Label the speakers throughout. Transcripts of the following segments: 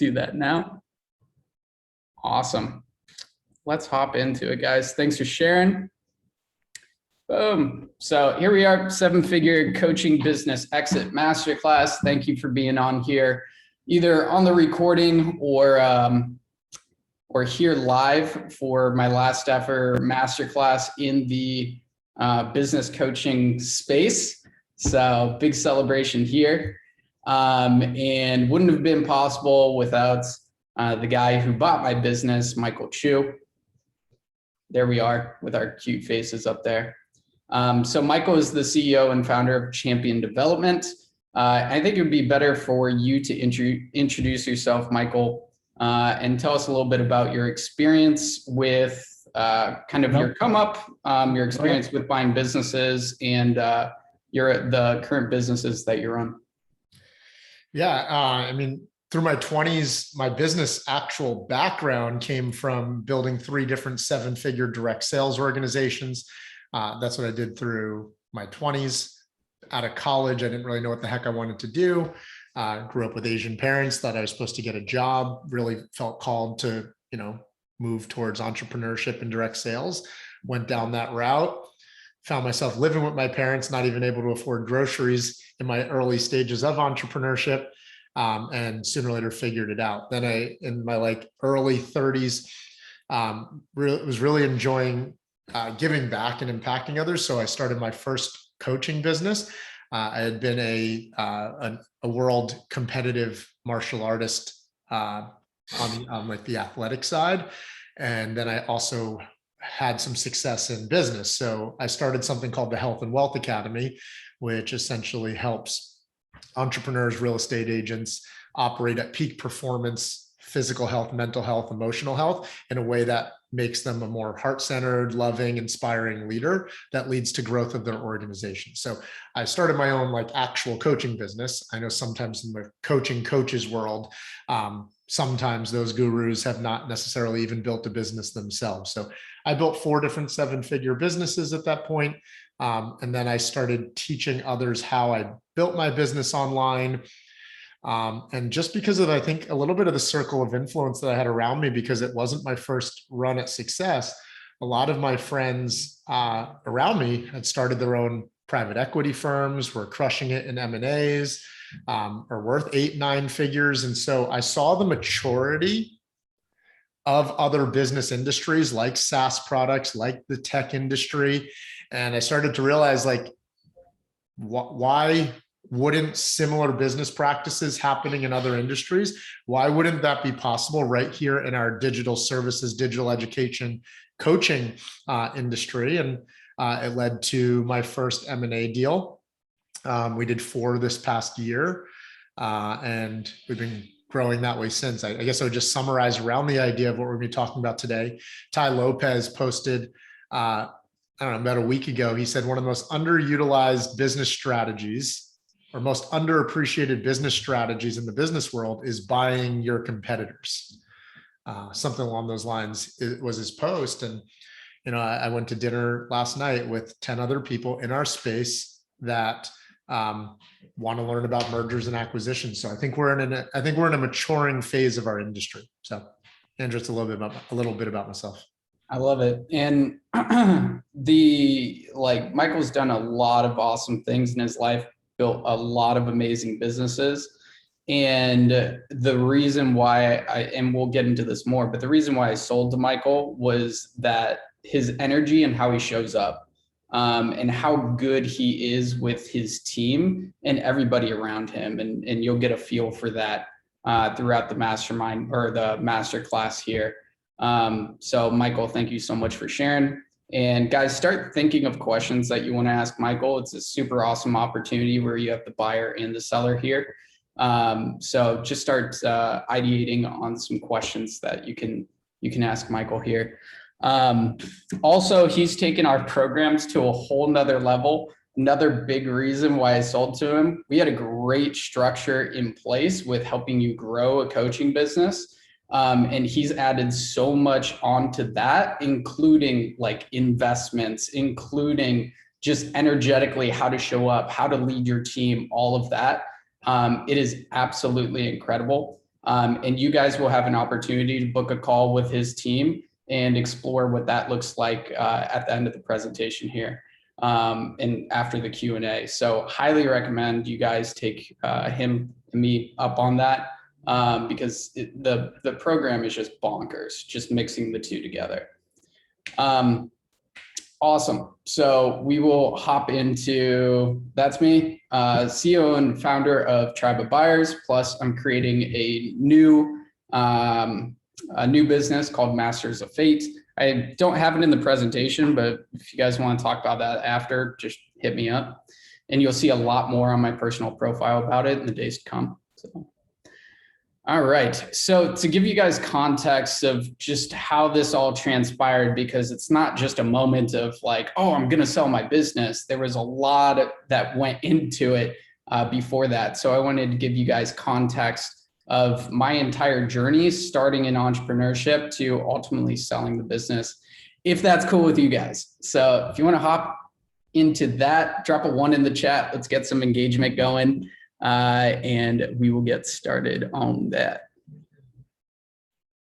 Speaker 1: do that now. Awesome. Let's hop into it, guys. Thanks for sharing. Boom. So here we are, 7-figure coaching business exit masterclass. Thank you for being on here, either on the recording or here live for my last ever masterclass in the business coaching space. So big celebration here. And wouldn't have been possible without the guy who bought my business, Michael Chu. There we are with our cute faces up there. So Michael is the CEO and founder of Champion Development. I think it would be better for you to introduce yourself, Michael, and tell us a little bit about your experience with kind of your come up, your experience with buying businesses, and the current businesses that you're on.
Speaker 2: Yeah, I mean, through my 20s, my business actual background came from building 3 different 7-figure direct sales organizations. That's what I did through my 20s. Out of college, I didn't really know what the heck I wanted to do. Grew up with Asian parents, thought I was supposed to get a job, really felt called to, move towards entrepreneurship and direct sales. Went down that route, found myself living with my parents, not even able to afford groceries in my early stages of entrepreneurship. And sooner or later figured it out. Then in my early 30s, was really enjoying giving back and impacting others. So I started my first coaching business. I had been a world competitive martial artist on the athletic side. And then I also had some success in business. So I started something called the Health and Wealth Academy, which essentially helps entrepreneurs, real estate agents operate at peak performance, physical health, mental health, emotional health in a way that makes them a more heart-centered, loving, inspiring leader that leads to growth of their organization. So I started my own actual coaching business. I know sometimes in the coaches world, sometimes those gurus have not necessarily even built a business themselves. So I built 4 different 7-figure businesses at that point. And then I started teaching others how I built my business online. And just because of, I think, a little bit of the circle of influence that I had around me, because it wasn't my first run at success, a lot of my friends around me had started their own private equity firms, were crushing it in M&As, are worth 8-9 figures. And so I saw the maturity of other business industries like SaaS products, like the tech industry. And I started to realize why wouldn't similar business practices happening in other industries? Why wouldn't that be possible right here in our digital services, digital education, coaching industry? And it led to my first M&A deal. We did 4 this past year, and we've been growing that way since. I guess I would just summarize around the idea of what we're going to be talking about today. Ty Lopez posted, about a week ago, he said one of the most underutilized business strategies or most underappreciated business strategies in the business world is buying your competitors. Something along those lines was his post. And, I went to dinner last night with 10 other people in our space that want to learn about mergers and acquisitions. So I think we're in a maturing phase of our industry. So Andrew, it's a little bit about myself.
Speaker 1: I love it. And Michael's done a lot of awesome things in his life, built a lot of amazing businesses. And the reason why and we'll get into this more, but the reason why I sold to Michael was that his energy and how he shows up, and how good he is with his team and everybody around him. And you'll get a feel for that throughout the mastermind or the masterclass here. So Michael, thank you so much for sharing. And guys, start thinking of questions that you want to ask Michael. It's a super awesome opportunity where you have the buyer and the seller here. So just start ideating on some questions that you can ask Michael here. Also, he's taken our programs to a whole nother level. Another big reason why I sold to him, we had a great structure in place with helping you grow a coaching business. And he's added so much onto that, including investments, including just energetically how to show up, how to lead your team, all of that. It is absolutely incredible. And you guys will have an opportunity to book a call with his team and explore what that looks like at the end of the presentation here and after the Q&A. So highly recommend you guys take him and me up on that because the program is just bonkers, just mixing the two together. Awesome. So we will hop into, that's me, CEO and founder of Tribe of Buyers. Plus I'm creating a new business called Masters of Fate. I don't have it in the presentation, but if you guys want to talk about that after, just hit me up and you'll see a lot more on my personal profile about it in the days to come. So. All right. So to give you guys context of just how this all transpired, because it's not just a moment of like, oh, I'm going to sell my business. There was a lot that went into it before that. So I wanted to give you guys context of my entire journey, starting in entrepreneurship to ultimately selling the business, if that's cool with you guys. So if you want to hop into that, drop a 1 in the chat. Let's get some engagement going. And we will get started on that.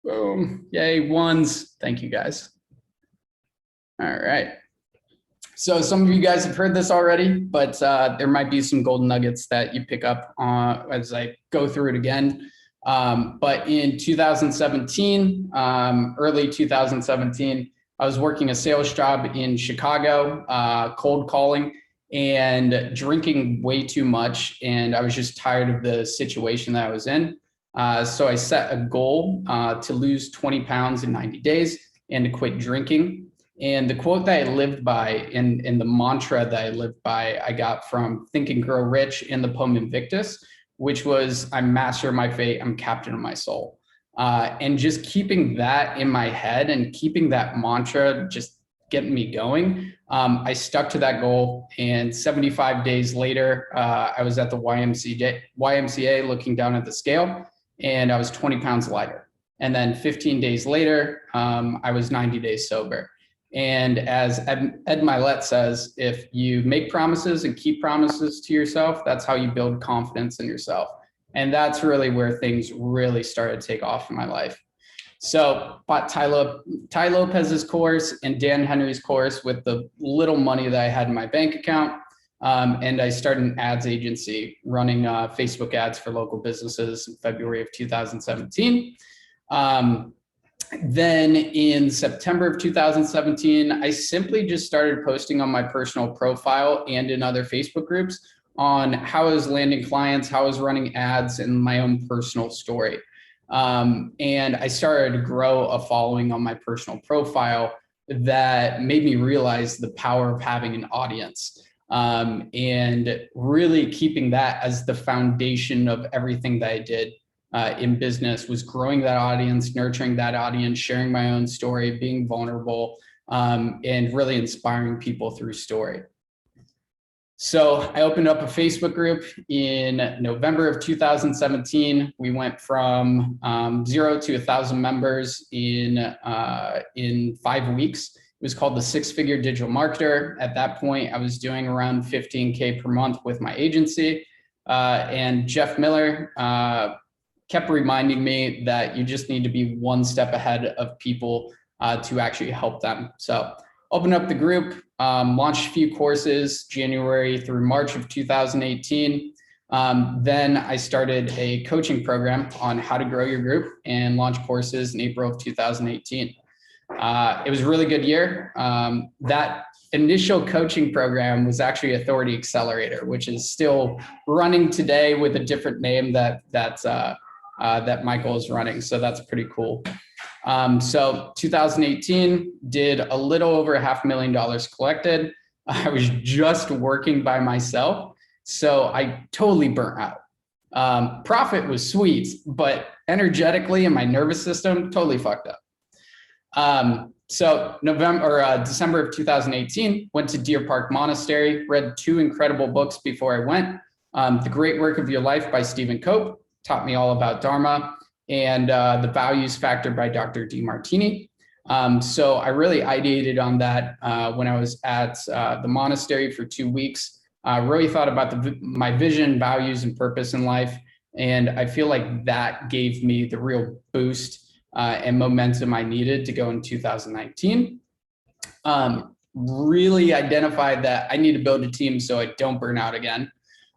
Speaker 1: Boom. Yay, 1s. Thank you guys. All right. So some of you guys have heard this already, but there might be some golden nuggets that you pick up on as I go through it again. But in 2017, early 2017, I was working a sales job in Chicago, cold calling, and drinking way too much. And I was just tired of the situation that I was in. So I set a goal to lose 20 pounds in 90 days and to quit drinking. And the quote that I lived by and the mantra that I lived by, I got from Think and Grow Rich in the poem Invictus, which was, I'm master of my fate, I'm captain of my soul. And just keeping that in my head and keeping that mantra just getting me going, I stuck to that goal. And 75 days later, I was at the YMCA looking down at the scale, and I was 20 pounds lighter. And then 15 days later, I was 90 days sober. And as Ed Milet says, if you make promises and keep promises to yourself, that's how you build confidence in yourself. And that's really where things really started to take off in my life. So bought Tai Lopez's course and Dan Henry's course with the little money that I had in my bank account. And I started an ads agency running Facebook ads for local businesses in February of 2017. Then in September of 2017, I simply just started posting on my personal profile and in other Facebook groups on how I was landing clients, how I was running ads, and my own personal story. And I started to grow a following on my personal profile that made me realize the power of having an audience, and really keeping that as the foundation of everything that I did in business was growing that audience, nurturing that audience, sharing my own story, being vulnerable, and really inspiring people through story. So I opened up a Facebook group in November of 2017. We went from 0 to 1,000 members in 5 weeks. It was called the 6-Figure Digital Marketer. At that point, I was doing around 15K per month with my agency. And Jeff Miller kept reminding me that you just need to be one step ahead of people to actually help them. So opened up the group, launched a few courses January through March of 2018. Then I started a coaching program on how to grow your group and launched courses in April of 2018. It was a really good year. That initial coaching program was actually Authority Accelerator, which is still running today with a different name that Michael is running. So that's pretty cool. So 2018 did a little over $500,000 collected. I was just working by myself, so I totally burnt out. Profit was sweet, but energetically in my nervous system, totally fucked up. So December of 2018, went to Deer Park Monastery, read 2 incredible books before I went. The Great Work of Your Life by Stephen Cope taught me all about Dharma, and The Values Factor by Dr. Demartini. So I really ideated on that when I was at the monastery for 2 weeks. Really thought about my vision, values, and purpose in life. And I feel like that gave me the real boost and momentum I needed to go in 2019. Really identified that I need to build a team so I don't burn out again.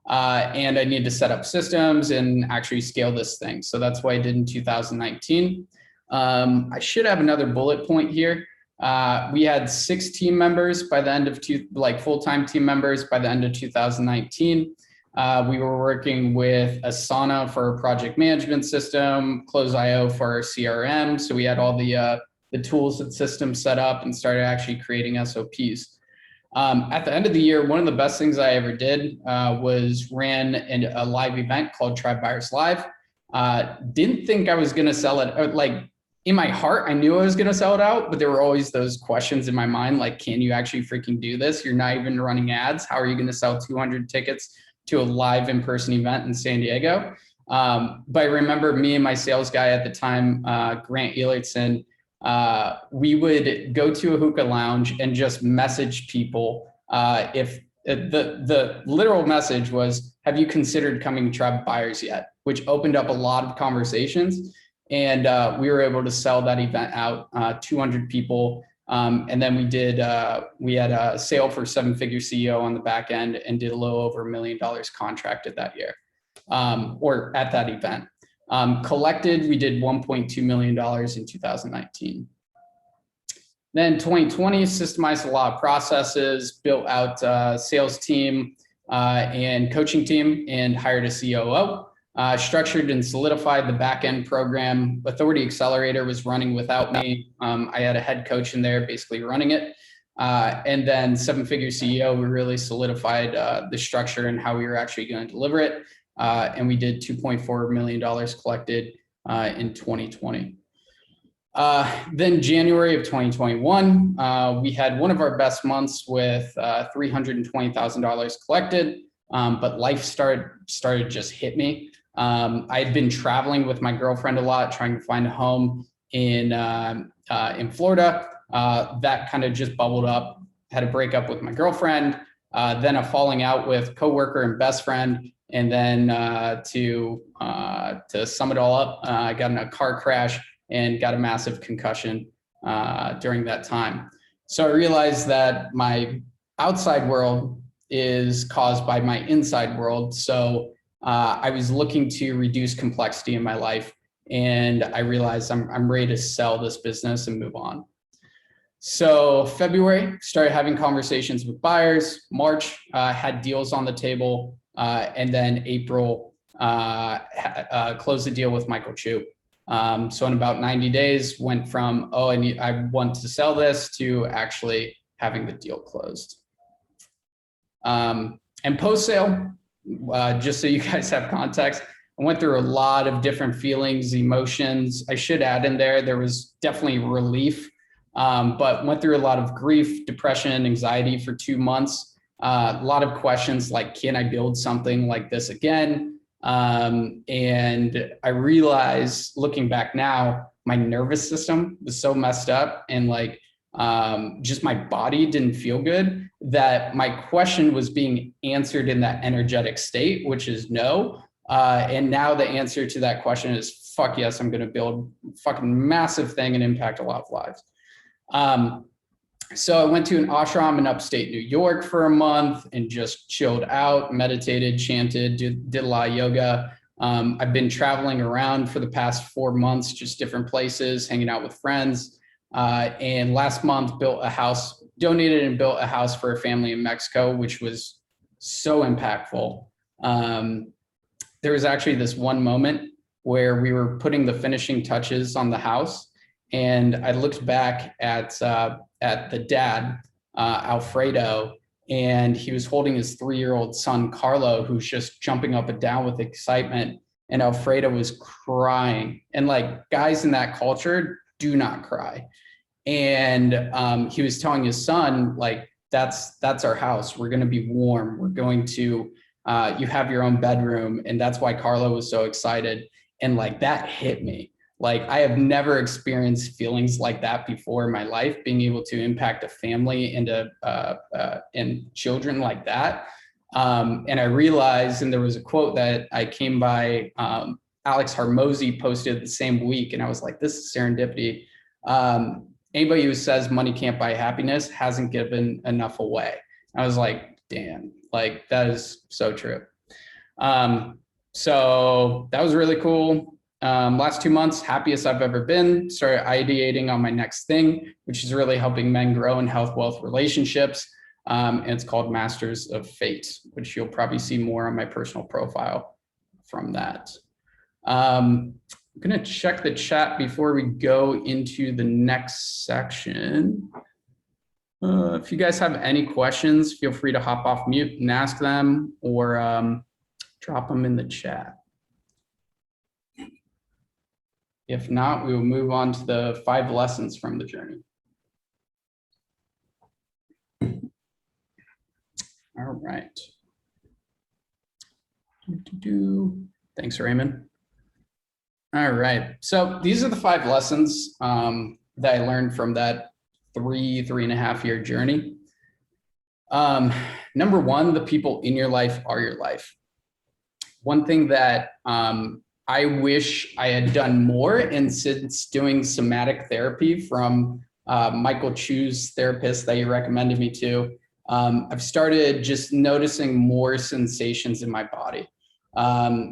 Speaker 1: And I need to set up systems and actually scale this thing. So that's what I did in 2019. I should have another bullet point here. We had 6 team members by the end of full-time team members by the end of 2019. We were working with Asana for our project management system, Close.io for our CRM. So we had all the tools and systems set up and started actually creating SOPs. At the end of the year, one of the best things I ever did was ran a live event called Tribe Buyers Live. Didn't think I was going to sell it. Like in my heart, I knew I was going to sell it out, but there were always those questions in my mind, like, can you actually freaking do this? You're not even running ads. How are you going to sell 200 tickets to a live in-person event in San Diego? But I remember me and my sales guy at the time, Grant Elertson, we would go to a hookah lounge and just message people. If the literal message was, have you considered coming to Tribe Buyers yet? Which opened up a lot of conversations. And we were able to sell that event out, 200 people. And then we had a sale for 7-figure CEO on the back end and did a little over $1 million contracted that year, or at that event. Collected, we did $1.2 million in 2019. Then 2020, systemized a lot of processes, built out a sales team and coaching team, and hired a COO. Structured and solidified the back-end program. Authority Accelerator was running without me. I had a head coach in there basically running it. And then 7-figure CEO, we really solidified the structure and how we were actually going to deliver it. And we did $2.4 million collected in 2020. Then January of 2021, we had one of our best months with $320,000 collected, but life started just hit me. I had been traveling with my girlfriend a lot, trying to find a home in Florida. That kind of just bubbled up. Had a breakup with my girlfriend, then a falling out with coworker and best friend, and then to sum it all up, I got in a car crash and got a massive concussion during that time. So I realized that my outside world is caused by my inside world. So I was looking to reduce complexity in my life, and I realized I'm ready to sell this business and move on. So February, started having conversations with buyers. March, had deals on the table, and then April, closed the deal with Michael Chu. So in about 90 days, went from, I want to sell this, to actually having the deal closed. And post-sale, just so you guys have context, I went through a lot of different feelings, emotions. I should add in there was definitely relief, but went through a lot of grief, depression, anxiety for 2 months. A lot of questions like, can I build something like this again? And I realized, looking back now, my nervous system was so messed up, and like just my body didn't feel good, that my question was being answered in that energetic state, which is no. And now the answer to that question is, fuck yes, I'm going to build a fucking massive thing and impact a lot of lives. So I went to an ashram in upstate New York for a month and just chilled out, meditated, chanted, did a lot of yoga. I've been traveling around for the past 4 months, just different places, hanging out with friends. And last month donated and built a house for a family in Mexico, which was so impactful. There was actually this one moment where we were putting the finishing touches on the house, and I looked back at the dad, Alfredo, and he was holding his 3-year-old son, Carlo, who's just jumping up and down with excitement. And Alfredo was crying. And like, guys in that culture do not cry. And he was telling his son, like, that's our house. We're going to be warm. We're going to, you have your own bedroom. And that's why Carlo was so excited. And like, that hit me. Like, I have never experienced feelings like that before in my life, being able to impact a family and children like that. And I realized, and there was a quote that I came by, Alex Harmozy posted the same week, and I was like, this is serendipity. Anybody who says money can't buy happiness hasn't given enough away. I was like, damn, like that is so true. So that was really cool. Last 2 months, happiest I've ever been. Started ideating on my next thing, which is really helping men grow in health, wealth, relationships. And it's called Masters of Fate, which you'll probably see more on my personal profile from that. I'm going to check the chat before we go into the next section. If you guys have any questions, feel free to hop off mute and ask them, or drop them in the chat. If not, we will move on to the 5 lessons from the journey. All right. Thanks, Raymond. All right. So these are the 5 lessons that I learned from that 3.5 year journey. Number 1, the people in your life are your life. One thing that I wish I had done more, and since doing somatic therapy from Michael Chu's therapist that you recommended me to, I've started just noticing more sensations in my body.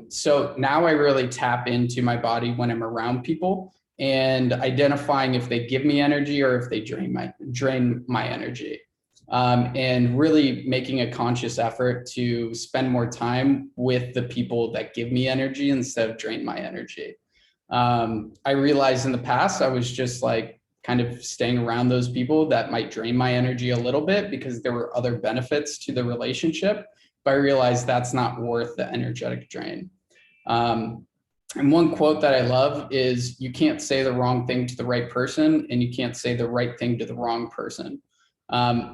Speaker 1: So now I really tap into my body when I'm around people and identifying if they give me energy or if they drain my energy. And really making a conscious effort to spend more time with the people that give me energy instead of drain my energy. I realized in the past, I was just like kind of staying around those people that might drain my energy a little bit because there were other benefits to the relationship, but I realized that's not worth the energetic drain. And one quote that I love is, you can't say the wrong thing to the right person, and you can't say the right thing to the wrong person.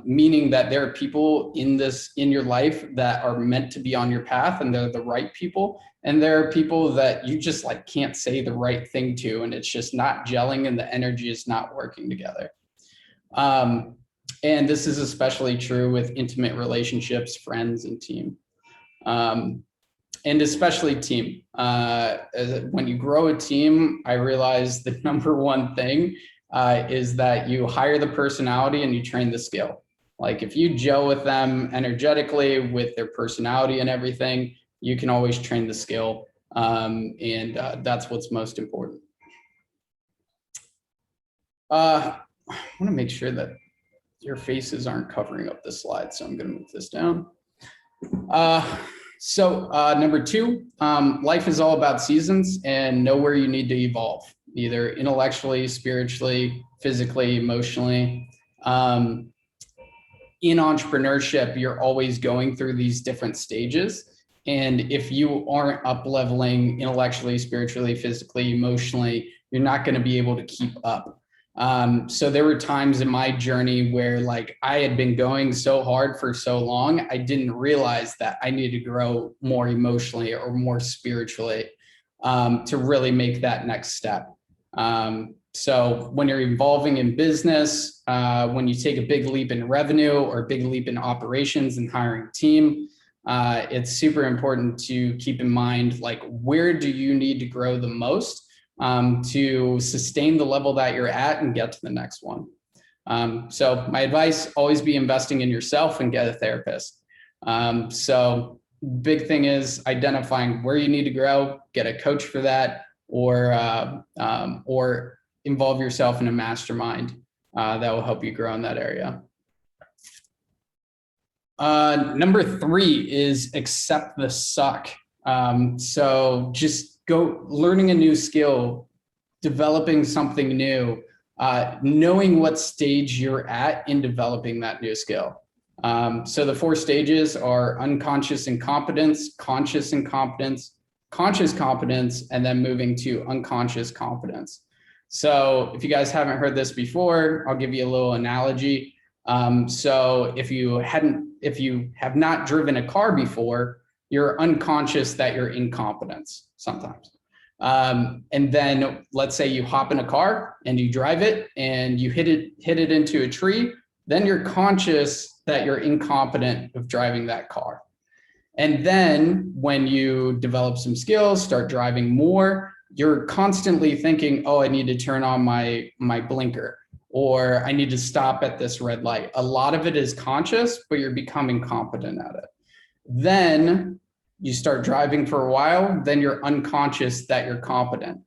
Speaker 1: Meaning that there are people in your life that are meant to be on your path, and they're the right people. And there are people that you just like can't say the right thing to, and it's just not gelling and the energy is not working together. And this is especially true with intimate relationships, friends, and team. And especially team. When you grow a team, I realize the number one thing is that you hire the personality and you train the skill. Like if you gel with them energetically with their personality and everything, you can always train the skill. And that's what's most important. I want to make sure that your faces aren't covering up the slide, so I'm going to move this down. So number 2, life is all about seasons, and know where you need to evolve, either intellectually, spiritually, physically, emotionally. In entrepreneurship, you're always going through these different stages. And if you aren't up leveling intellectually, spiritually, physically, emotionally, you're not going to be able to keep up. So there were times in my journey where like I had been going so hard for so long, I didn't realize that I needed to grow more emotionally or more spiritually to really make that next step. So when you're evolving in business, when you take a big leap in revenue or a big leap in operations and hiring a team, it's super important to keep in mind, like, where do you need to grow the most to sustain the level that you're at and get to the next one. So my advice, always be investing in yourself and get a therapist. So big thing is identifying where you need to grow, get a coach for that, or involve yourself in a mastermind that will help you grow in that area. Number 3 is accept the suck. So just go learning a new skill, developing something new, knowing what stage you're at in developing that new skill. So the 4 stages are unconscious incompetence, conscious incompetence, conscious competence, and then moving to unconscious competence. So if you guys haven't heard this before, I'll give you a little analogy. So if you have not driven a car before, you're unconscious that you're incompetence sometimes. And then let's say you hop in a car and you drive it and you hit it into a tree, then you're conscious that you're incompetent of driving that car. And then when you develop some skills, start driving more, you're constantly thinking, oh, I need to turn on my blinker, or I need to stop at this red light. A lot of it is conscious, but you're becoming competent at it. Then you start driving for a while, then you're unconscious that you're competent.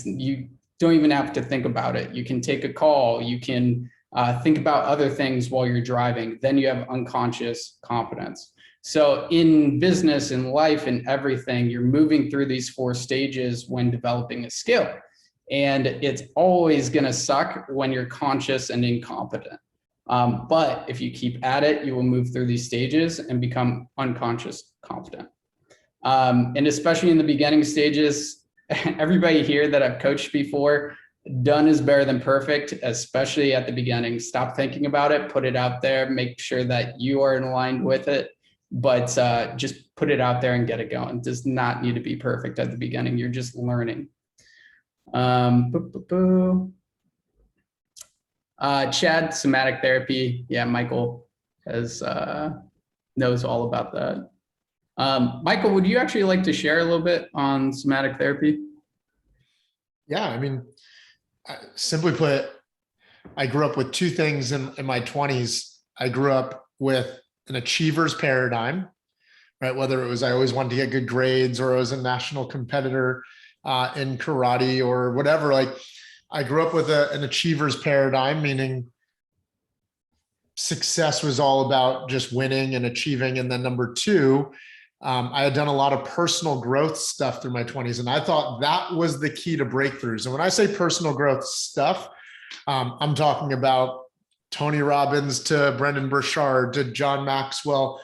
Speaker 1: You don't even have to think about it. You can take a call, you can think about other things while you're driving, then you have unconscious competence. So in business, in life, in everything, you're moving through these 4 stages when developing a skill. And it's always going to suck when you're conscious and incompetent. But if you keep at it, you will move through these stages and become unconscious competent. And especially in the beginning stages, everybody here that I've coached before, done is better than perfect, especially at the beginning. Stop thinking about it, put it out there, make sure that you are in line with it, but just put it out there and get it going. It does not need to be perfect at the beginning. You're just learning. Chad, somatic therapy. Yeah, Michael knows all about that. Michael, would you actually like to share a little bit on somatic therapy?
Speaker 2: Yeah, I mean, simply put, I grew up with 2 things in my 20s. I grew up with an achiever's paradigm, right? Whether it was I always wanted to get good grades, or I was a national competitor in karate or whatever. Like, I grew up with an achiever's paradigm, meaning success was all about just winning and achieving. And then number 2, I had done a lot of personal growth stuff through my 20s, and I thought that was the key to breakthroughs. And when I say personal growth stuff, I'm talking about Tony Robbins to Brendan Burchard to John Maxwell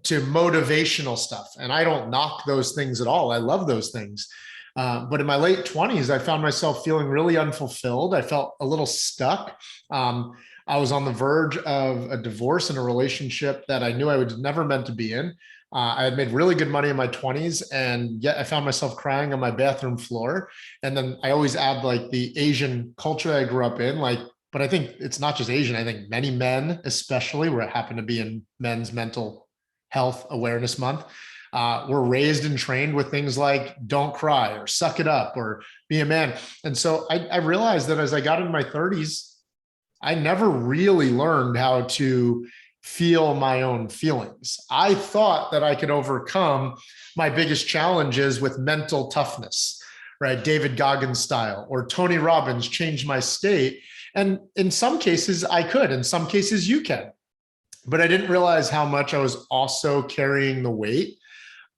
Speaker 2: to motivational stuff. And I don't knock those things at all. I love those things. But in my late 20s, I found myself feeling really unfulfilled. I felt a little stuck. I was on the verge of a divorce and a relationship that I knew I was never meant to be in. I had made really good money in my 20s, and yet I found myself crying on my bathroom floor. And then I always add like the Asian culture I grew up in, but I think it's not just Asian. I think many men, especially where it happened to be in Men's Mental Health Awareness Month, were raised and trained with things like don't cry or suck it up or be a man. And so I realized that as I got into my 30s, I never really learned how to feel my own feelings. I thought that I could overcome my biggest challenges with mental toughness, right? David Goggins style, or Tony Robbins, change my state. And in some cases I could, in some cases you can, but I didn't realize how much I was also carrying the weight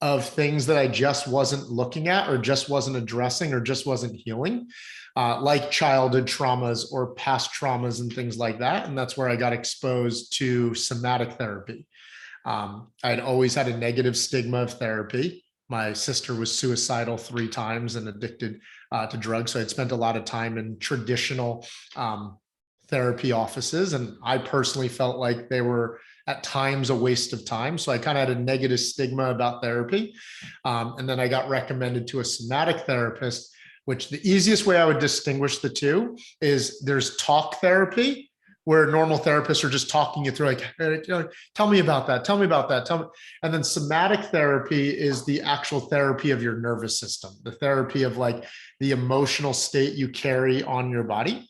Speaker 2: of things that I just wasn't looking at, or just wasn't addressing, or just wasn't healing, like childhood traumas or past traumas and things like that. And that's where I got exposed to somatic therapy. I'd always had a negative stigma of therapy. My sister was suicidal 3 times and addicted to drugs. So I'd spent a lot of time in traditional therapy offices. And I personally felt like they were at times a waste of time. So I kind of had a negative stigma about therapy. And then I got recommended to a somatic therapist, which the easiest way I would distinguish the 2 is there's talk therapy, where normal therapists are just talking you through, like, tell me about that, tell me about that, tell me. And then somatic therapy is the actual therapy of your nervous system, the therapy of like the emotional state you carry on your body.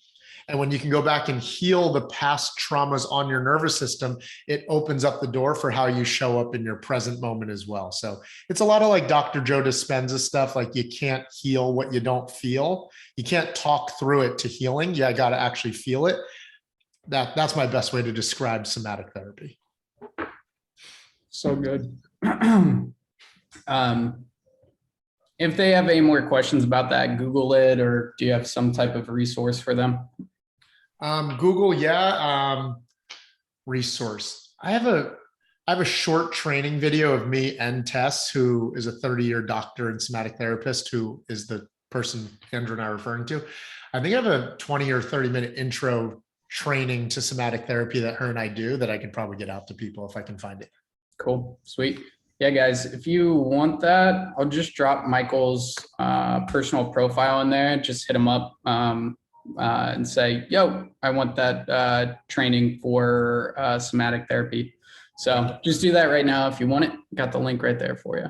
Speaker 2: And when you can go back and heal the past traumas on your nervous system, it opens up the door for how you show up in your present moment as well. So it's a lot of like Dr. Joe Dispenza stuff. Like, you can't heal what you don't feel. You can't talk through it to healing. You got to actually feel it. That's my best way to describe somatic therapy.
Speaker 1: So good. If they have any more questions about that, Google it, or do you have some type of resource for them?
Speaker 2: Google, yeah. Resource. I have a short training video of me and Tess, who is a 30-year doctor and somatic therapist, who is the person Andrew and I are referring to. I think I have a 20 or 30-minute intro training to somatic therapy that her and I do that I can probably get out to people if I can find it.
Speaker 1: Cool. Sweet. Yeah, guys, if you want that, I'll just drop Michael's personal profile in there. Just hit him up and say, yo, I want that training for somatic therapy. So just do that right now if you want it. Got the link right there for you.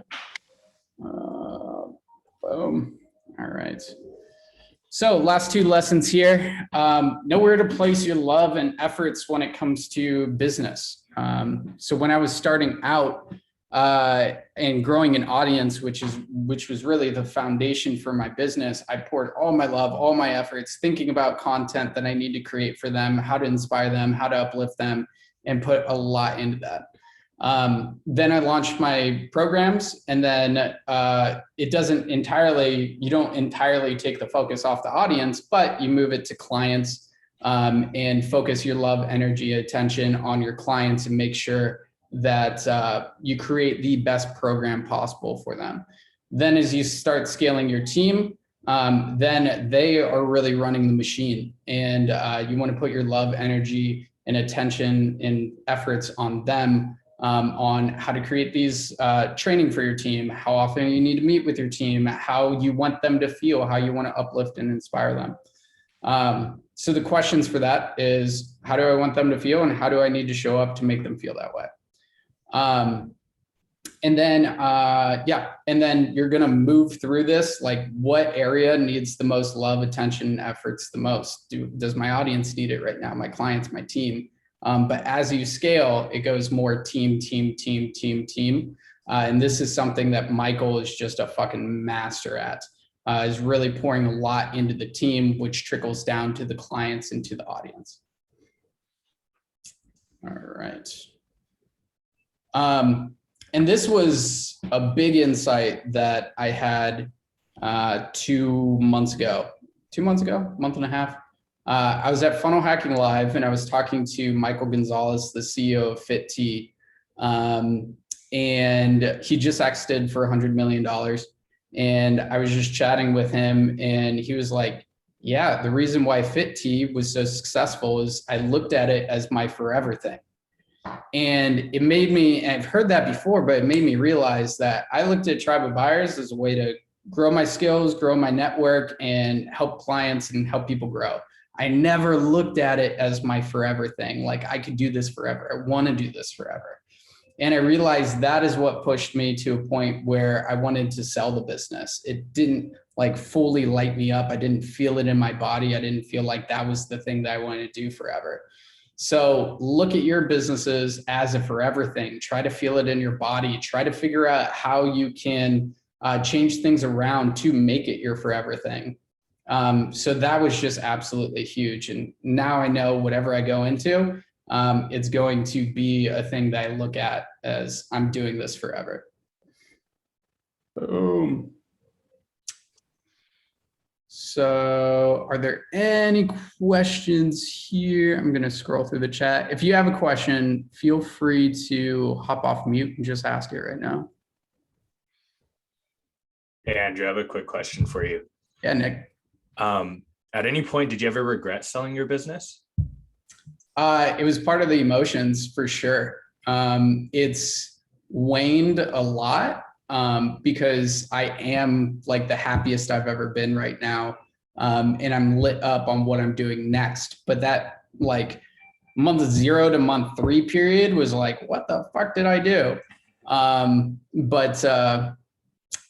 Speaker 1: Boom. All right. So last two lessons here. Know where to place your love and efforts when it comes to business. So when I was starting out and growing an audience, which was really the foundation for my business, I poured all my love, all my efforts, thinking about content that I need to create for them, how to inspire them, how to uplift them, and put a lot into that. Then I launched my programs, and then you don't entirely take the focus off the audience, but you move it to clients and focus your love, energy, attention on your clients and make sure that you create the best program possible for them. Then as you start scaling your team, then they are really running the machine, and you want to put your love, energy, and attention and efforts on them. On how to create these training for your team, how often you need to meet with your team, how you want them to feel, how you want to uplift and inspire them. So the questions for that is, how do I want them to feel, and how do I need to show up to make them feel that way? And then you're going to move through this, like what area needs the most love, attention, efforts the most? Does my audience need it right now? My clients, my team? But as you scale, it goes more team. And this is something that Michael is just a fucking master at, is really pouring a lot into the team, which trickles down to the clients and to the audience. All right. And this was a big insight that I had 2 months ago, month and a half. I was at Funnel Hacking Live, and I was talking to Michael Gonzalez, the CEO of FitT, and he just exited for $100 million. And I was just chatting with him, and he was like, yeah, the reason why FitT was so successful is I looked at it as my forever thing. And it made me, and I've heard that before, but it made me realize that I looked at Tribe of Buyers as a way to grow my skills, grow my network, and help clients and help people grow. I never looked at it as my forever thing. Like, I could do this forever. I want to do this forever. And I realized that is what pushed me to a point where I wanted to sell the business. It didn't like fully light me up. I didn't feel it in my body. I didn't feel like that was the thing that I wanted to do forever. So look at your businesses as a forever thing. Try to feel it in your body. Try to figure out how you can change things around to make it your forever thing. So that was just absolutely huge. And now I know whatever I go into, it's going to be a thing that I look at as I'm doing this forever. Boom. So are there any questions here? I'm going to scroll through the chat. If you have a question, feel free to hop off mute and just ask it right now.
Speaker 3: Hey, Andrew, I have a quick question for you.
Speaker 1: Yeah, Nick.
Speaker 3: At any point, did you ever regret selling your business?
Speaker 1: It was part of the emotions for sure. It's waned a lot because I am like the happiest I've ever been right now. And I'm lit up on what I'm doing next. But that like month 0 to month 3 period was like, what the fuck did I do? But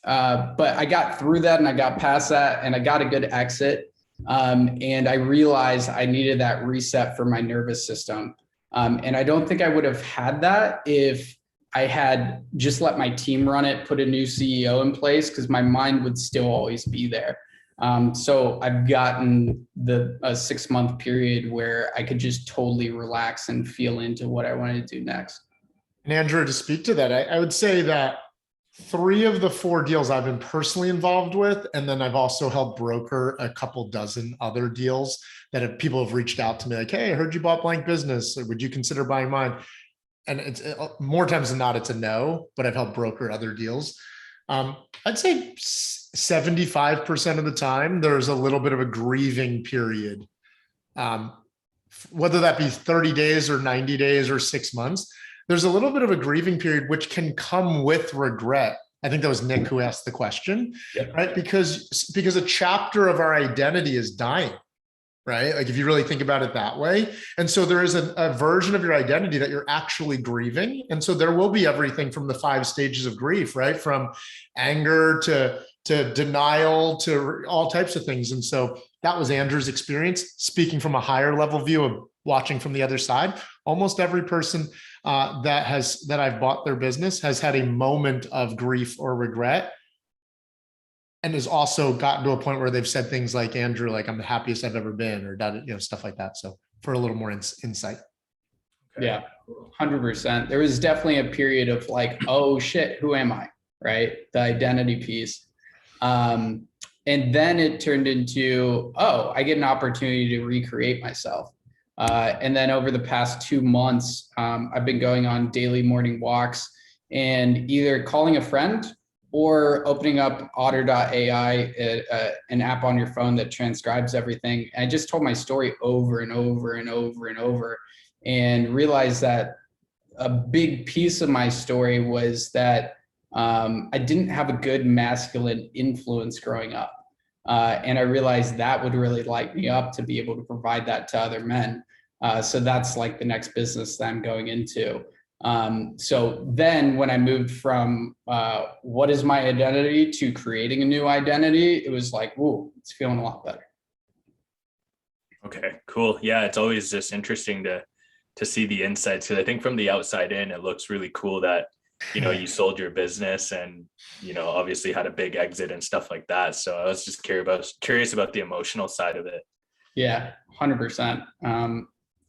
Speaker 1: I got through that and I got past that and I got a good exit. And I realized I needed that reset for my nervous system. And I don't think I would have had that if I had just let my team run it, put a new CEO in place, because my mind would still always be there. So I've gotten a 6-month period where I could just totally relax and feel into what I wanted to do next.
Speaker 2: And Andrew, to speak to that, I would say that 3 of the 4 deals I've been personally involved with, and then I've also helped broker a couple dozen other deals that people have reached out to me like, hey, I heard you bought blank business. Would you consider buying mine? And it's more times than not, it's a no, but I've helped broker other deals. I'd say 75% of the time, there's a little bit of a grieving period. Whether that be 30 days or 90 days or 6 months, there's a little bit of a grieving period, which can come with regret. I think that was Nick who asked the question, right? Because a chapter of our identity is dying. right? Like if you really think about it that way. And so there is a version of your identity that you're actually grieving. And so there will be everything from the 5 stages of grief, right? From anger to denial to all types of things. And so that was Andrew's experience. Speaking from a higher level view of watching from the other side, almost every person that I've bought their business has had a moment of grief or regret, and has also gotten to a point where they've said things like, Andrew, like I'm the happiest I've ever been, or stuff like that. So for a little more insight.
Speaker 3: Okay.
Speaker 1: Yeah, 100%. There was definitely a period of like, oh shit, who am I? Right? The identity piece. And then it turned into, oh, I get an opportunity to recreate myself. And then over the past 2 months, I've been going on daily morning walks and either calling a friend or opening up otter.ai, an app on your phone that transcribes everything. And I just told my story over and over and over and over, and realized that a big piece of my story was that I didn't have a good masculine influence growing up. And I realized that would really light me up to be able to provide that to other men. So that's like the next business that I'm going into. So then when I moved from what is my identity to creating a new identity, it was like, whoa, it's feeling a lot better.
Speaker 3: Okay, cool. Yeah, it's always just interesting to see the insights, because I think from the outside in, it looks really cool that, you sold your business and, obviously had a big exit and stuff like that. So I was just curious about the emotional side of it.
Speaker 1: Yeah, 100%.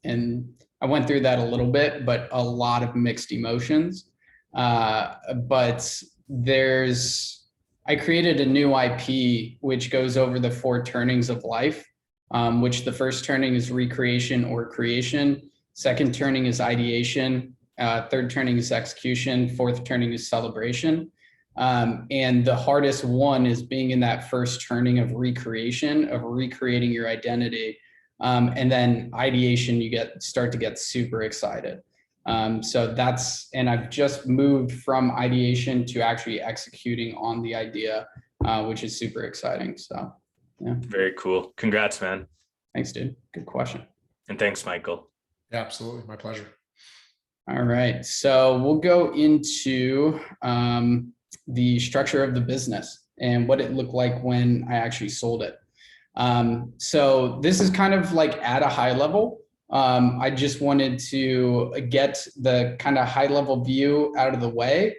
Speaker 1: And I went through that a little bit, but a lot of mixed emotions. But I created a new IP, which goes over the 4 turnings of life, which the first turning is recreation or creation. Second turning is ideation. Third turning is execution. Fourth turning is celebration. And the hardest one is being in that first turning of recreation, of recreating your identity. And then ideation, you start to get super excited. So and I've just moved from ideation to actually executing on the idea, which is super exciting. So, yeah.
Speaker 3: Very cool. Congrats, man.
Speaker 1: Thanks, dude. Good question.
Speaker 3: And thanks, Michael.
Speaker 2: Yeah, absolutely. My pleasure.
Speaker 1: All right. So we'll go into the structure of the business and what it looked like when I actually sold it. So this is kind of like at a high level. I just wanted to get the kind of high level view out of the way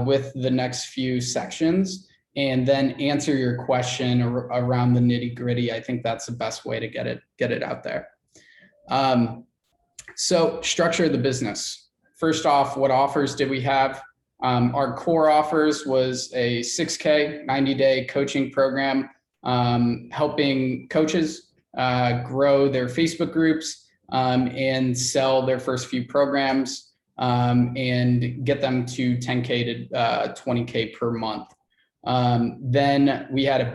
Speaker 1: with the next few sections, and then answer your question around the nitty gritty. I think that's the best way to get it out there. So structure of the business. First off, what offers did we have? Our core offers was a 6K 90-day coaching program, helping coaches grow their Facebook groups and sell their first few programs and get them to 10K to 20K per month. Then we had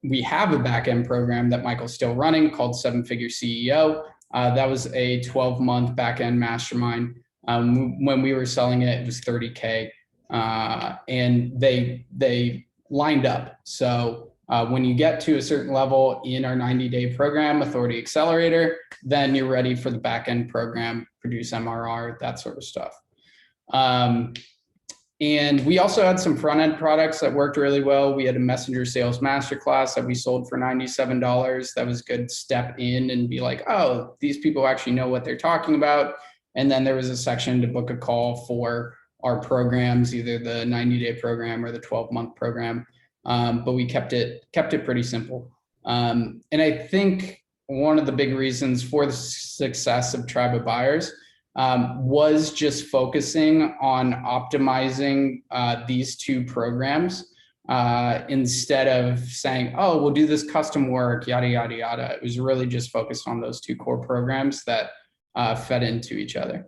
Speaker 1: we have a back-end program that Michael's still running called 7-Figure CEO. That was a 12-month back-end mastermind. When we were selling it, it was 30K, and they lined up. So when you get to a certain level in our 90-day program, Authority Accelerator, then you're ready for the back-end program, Produce MRR, that sort of stuff. And we also had some front-end products that worked really well. We had a messenger sales masterclass that we sold for $97. That was a good step in and be like, oh, these people actually know what they're talking about. And then there was a section to book a call for our programs, either the 90-day program or the 12-month program. But we kept it pretty simple. And I think one of the big reasons for the success of Tribe of Buyers was just focusing on optimizing these 2 programs instead of saying, oh, we'll do this custom work, yada, yada, yada. It was really just focused on those 2 core programs that fed into each other.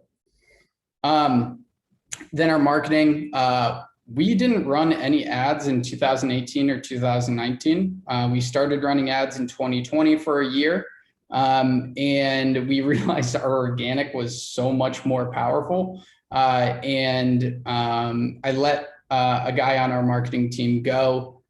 Speaker 1: Then our marketing, we didn't run any ads in 2018 or 2019. We started running ads in 2020 for a year. And we realized our organic was so much more powerful. And I let a guy on our marketing team go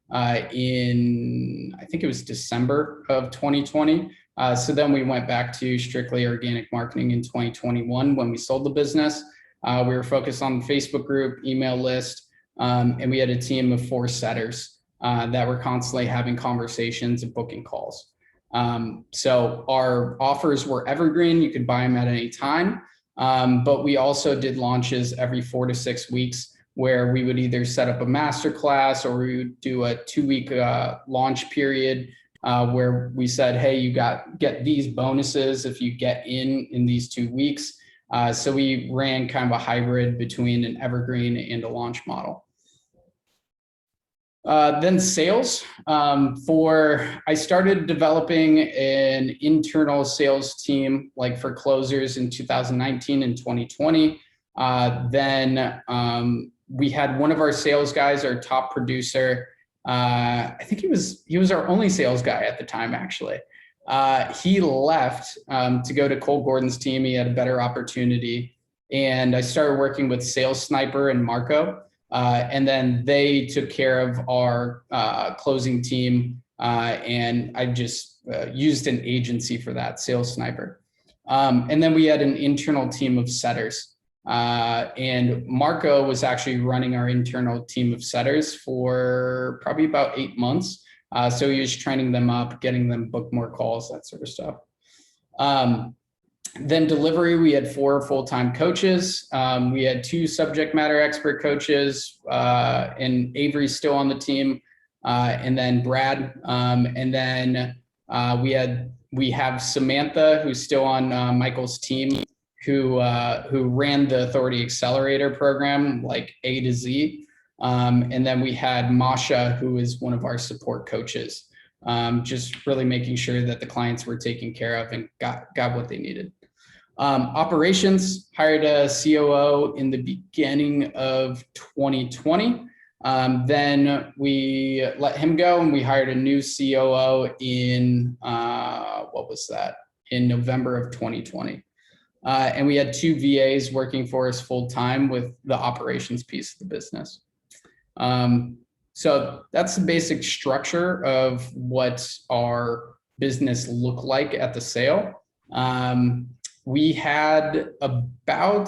Speaker 1: in, I think it was December of 2020. So then we went back to strictly organic marketing in 2021 when we sold the business. We were focused on the Facebook group, email list, and we had a team of 4 setters that were constantly having conversations and booking calls. So our offers were evergreen. You could buy them at any time. But we also did launches every 4 to 6 weeks where we would either set up a masterclass or we would do a 2-week launch period where we said, hey, you get these bonuses if you get in these 2 weeks. So we ran kind of a hybrid between an evergreen and a launch model. Then sales. I started developing an internal sales team like for closers in 2019 and 2020. Then we had one of our sales guys, our top producer. I think he was our only sales guy at the time, actually. He left to go to Cole Gordon's team. He had a better opportunity. And I started working with Sales Sniper and Marco. And then they took care of our closing team. And I just used an agency for that, Sales Sniper. And then we had an internal team of setters. And Marco was actually running our internal team of setters for probably about 8 months. So he was training them up, getting them book more calls, that sort of stuff. Then delivery, we had 4 full-time coaches. We had 2 subject matter expert coaches, and Avery's still on the team, and then Brad. And then we have Samantha, who's still on Michael's team, who ran the Authority Accelerator program, like A to Z. And then we had Masha, who is one of our support coaches, just really making sure that the clients were taken care of and got what they needed. Operations, hired a COO in the beginning of 2020. Then we let him go and we hired a new COO in, in November of 2020. And we had 2 VAs working for us full time with the operations piece of the business. So that's the basic structure of what our business looked like at the sale. We had about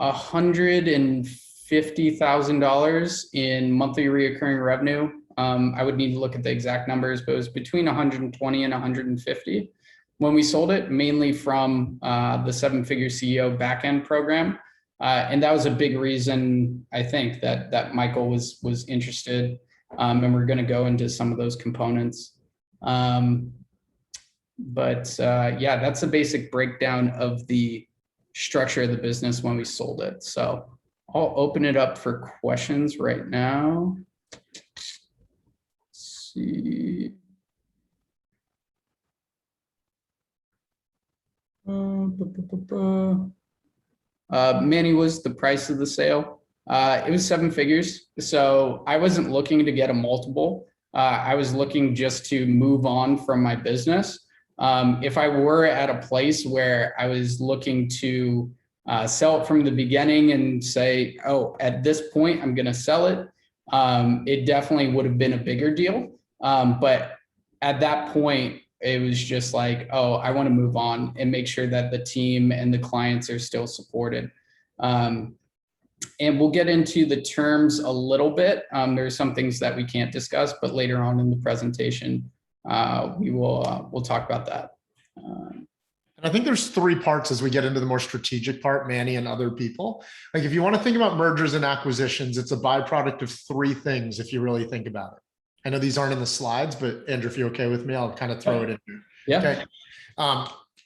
Speaker 1: $150,000 in monthly reoccurring revenue. I would need to look at the exact numbers, but it was between 120 and 150 when we sold it, mainly from the 7-figure CEO backend program. And that was a big reason, I think, that Michael was interested, and we're going to go into some of those components. But yeah, that's a basic breakdown of the structure of the business when we sold it. So I'll open it up for questions right now. Let's see. Manny, was the price of the sale? It was 7 figures. So I wasn't looking to get a multiple. I was looking just to move on from my business. If I were at a place where I was looking to sell it from the beginning and say, oh, at this point, I'm going to sell it, it definitely would have been a bigger deal. But at that point, it was just like, oh, I want to move on and make sure that the team and the clients are still supported. And we'll get into the terms a little bit. There's some things that we can't discuss, but later on in the presentation, we'll talk about that.
Speaker 2: And I think there's 3 parts as we get into the more strategic part, Manny and other people. Like if you want to think about mergers and acquisitions, it's a byproduct of 3 things if you really think about it. I know these aren't in the slides, but Andrew, if you're okay with me, I'll kind of throw it in here.
Speaker 1: Yeah.
Speaker 2: Okay.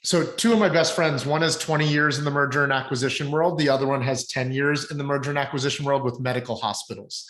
Speaker 2: So 2 of my best friends, one has 20 years in the merger and acquisition world. The other one has 10 years in the merger and acquisition world with medical hospitals.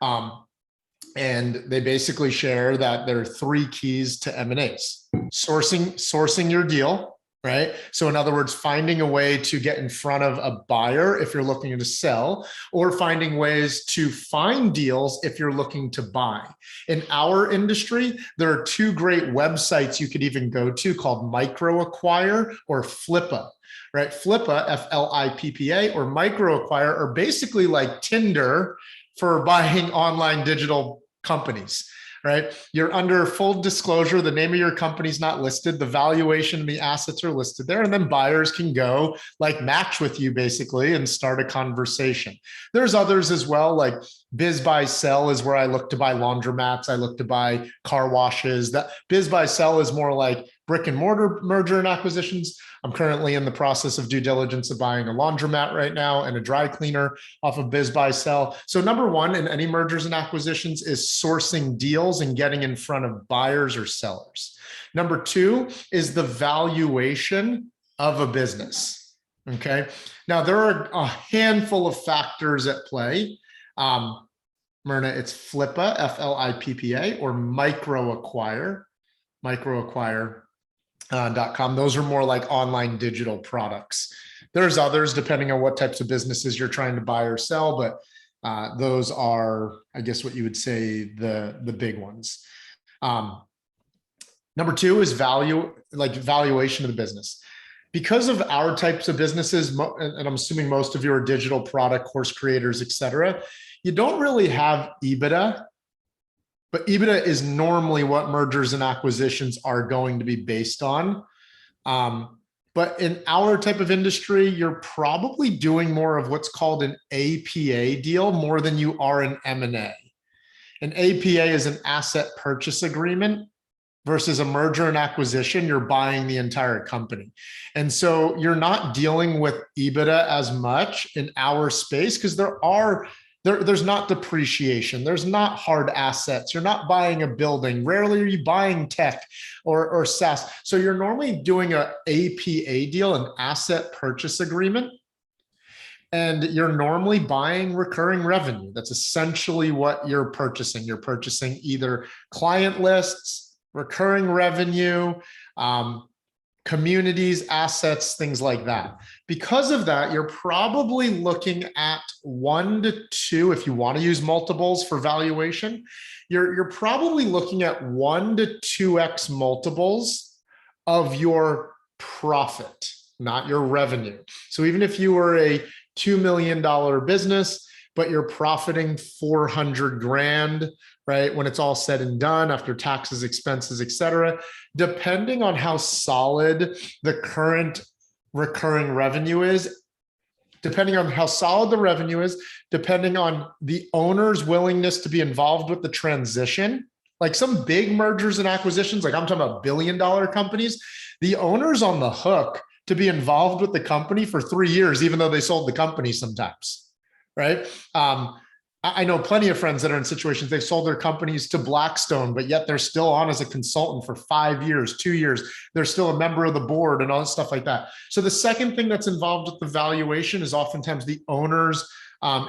Speaker 2: And they basically share that there are 3 keys to M&As. Sourcing your deal, right? So in other words, finding a way to get in front of a buyer if you're looking to sell, or finding ways to find deals if you're looking to buy. In our industry, there are 2 great websites you could even go to called MicroAcquire or Flippa, right? Flippa, Flippa, or MicroAcquire are basically like Tinder for buying online digital companies, right? You're under full disclosure. The name of your company's not listed. The valuation and the assets are listed there. And then buyers can go like match with you basically and start a conversation. There's others as well, like biz buy sell is where I look to buy laundromats. I look to buy car washes. That biz buy sell is more like brick and mortar merger and acquisitions. I'm currently in the process of due diligence of buying a laundromat right now and a dry cleaner off of biz buy sell. So number one in any mergers and acquisitions is sourcing deals and getting in front of buyers or sellers. Number two is the valuation of a business. Okay. Now there are a handful of factors at play. Myrna, it's Flippa, Flippa, or microacquire. Microacquire.com. Those are more like online digital products. There's others depending on what types of businesses you're trying to buy or sell, but those are, I guess, what you would say the big ones. Number two is valuation of the business. Because of our types of businesses, and I'm assuming most of you are digital product course creators, et cetera, you don't really have EBITDA. But EBITDA is normally what mergers and acquisitions are going to be based on. But in our type of industry, you're probably doing more of what's called an APA deal more than you are an M&A. An APA is an asset purchase agreement versus a merger and acquisition. You're buying the entire company. And so you're not dealing with EBITDA as much in our space because there's not depreciation. There's not hard assets. You're not buying a building. Rarely are you buying tech or SaaS. So you're normally doing an APA deal, an asset purchase agreement. And you're normally buying recurring revenue. That's essentially what you're purchasing. You're purchasing either client lists, recurring revenue, communities, assets, things like that. Because of that, you're probably looking at 1 to 2, if you want to use multiples for valuation, you're probably looking at 1 to 2x multiples of your profit, not your revenue. So even if you were a $2 million business, but you're profiting 400 grand, right? When it's all said and done after taxes, expenses, et cetera, depending on how solid the current recurring revenue is, depending on how solid the revenue is, depending on the owner's willingness to be involved with the transition, like some big mergers and acquisitions, like I'm talking about billion-dollar companies, the owner's on the hook to be involved with the company for 3 years, even though they sold the company sometimes, right? I know plenty of friends that are in situations, they've sold their companies to Blackstone, but yet they're still on as a consultant for 5 years, 2 years. They're still a member of the board and all that stuff like that. So the second thing that's involved with the valuation is oftentimes the owner's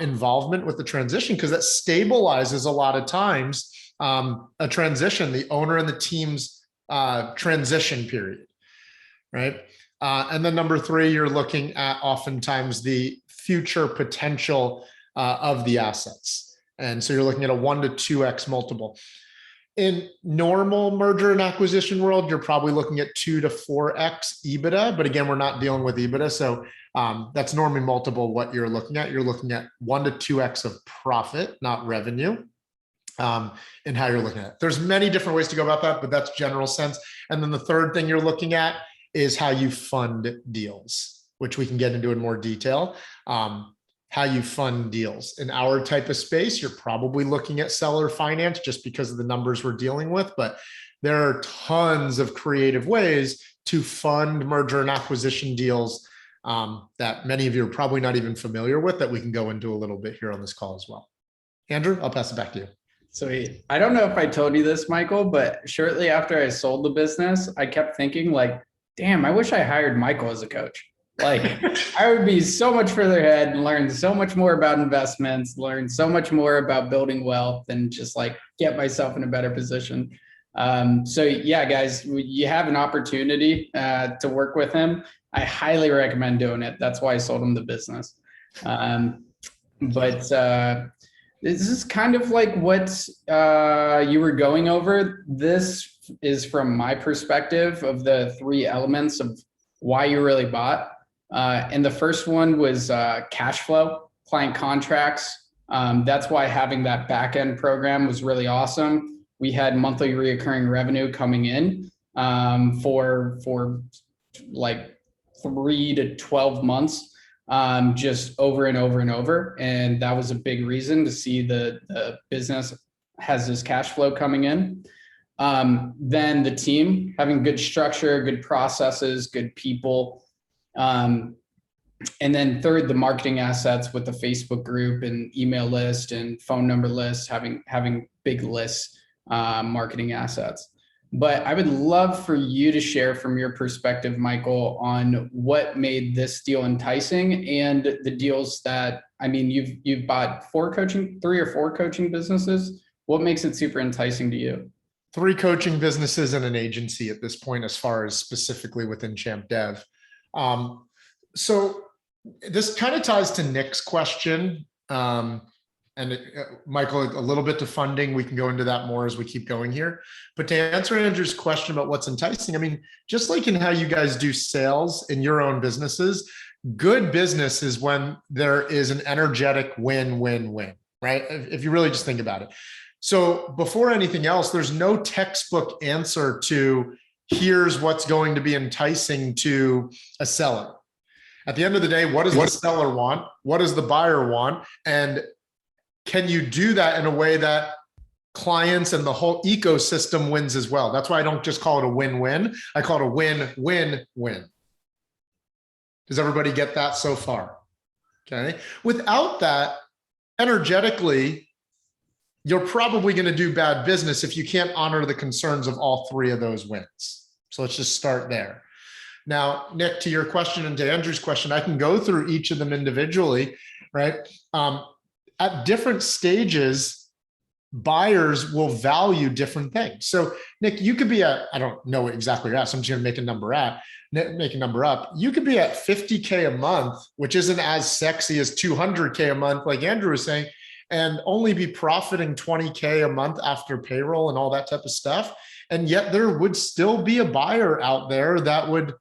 Speaker 2: involvement with the transition, because that stabilizes a lot of times a transition, the owner and the team's transition period, right? And then number 3, you're looking at oftentimes the future potential of the assets. And so you're looking at a 1 to 2x multiple. In normal merger and acquisition world, you're probably looking at 2 to 4x EBITDA. But again, we're not dealing with EBITDA. So that's normally multiple what you're looking at. You're looking at 1 to 2x of profit, not revenue, and how you're looking at it. There's many different ways to go about that, but that's general sense. And then the third thing you're looking at is how you fund deals, which we can get into in more detail. How you fund deals. In our type of space, you're probably looking at seller finance just because of the numbers we're dealing with, but there are tons of creative ways to fund merger and acquisition deals that many of you are probably not even familiar with, that we can go into a little bit here on this call as well. Andrew, I'll pass it back to you.
Speaker 1: Sweet. I don't know if I told you this, Michael, but shortly after I sold the business, I kept thinking like, damn, I wish I hired Michael as a coach. Like I would be so much further ahead and learn so much more about investments, learn so much more about building wealth, and just like get myself in a better position. So yeah, guys, you have an opportunity to work with him. I highly recommend doing it. That's why I sold him the business. But this is kind of like what you were going over. This is from my perspective of the 3 elements of why you really bought. And the first one was cash flow, client contracts. That's why having that back-end program was really awesome. we had monthly reoccurring revenue coming in for like 3 to 12 months, just over and over and over. And that was a big reason to see the business has this cash flow coming in. Then the team having good structure, good processes, good people. And then third, the marketing assets with the Facebook group and email list and phone number lists, having big lists, marketing assets. But I would love for you to share from your perspective, Michael, on what made this deal enticing and the deals that, I mean, you've bought 3 or 4 coaching businesses. What makes it super enticing to you?
Speaker 2: 3 coaching businesses and an agency at this point, as far as specifically within Champ Dev. So this kind of ties to Nick's question. Michael, a little bit to funding. We can go into that more as we keep going here. But to answer Andrew's question about what's enticing, I mean, just like in how you guys do sales in your own businesses, good business is when there is an energetic win-win-win, right? If you really just think about it. So before anything else, there's no textbook answer to here's what's going to be enticing to a seller. At the end of the day, what does the seller want? What does the buyer want? And can you do that in a way that clients and the whole ecosystem wins as well? That's why I don't just call it a win-win. I call it a win-win-win. Does everybody get that so far? Okay. Without that, energetically, you're probably going to do bad business if you can't honor the concerns of all 3 of those wins. So let's just start there. Now, Nick, to your question and to Andrew's question, I can go through each of them individually, right? At different stages, buyers will value different things. So Nick, you could be at, I don't know what exactly you're at, so I'm just going to make a number up. You could be at 50K a month, which isn't as sexy as 200K a month, like Andrew was saying, and only be profiting 20K a month after payroll and all that type of stuff. And yet there would still be a buyer out there that would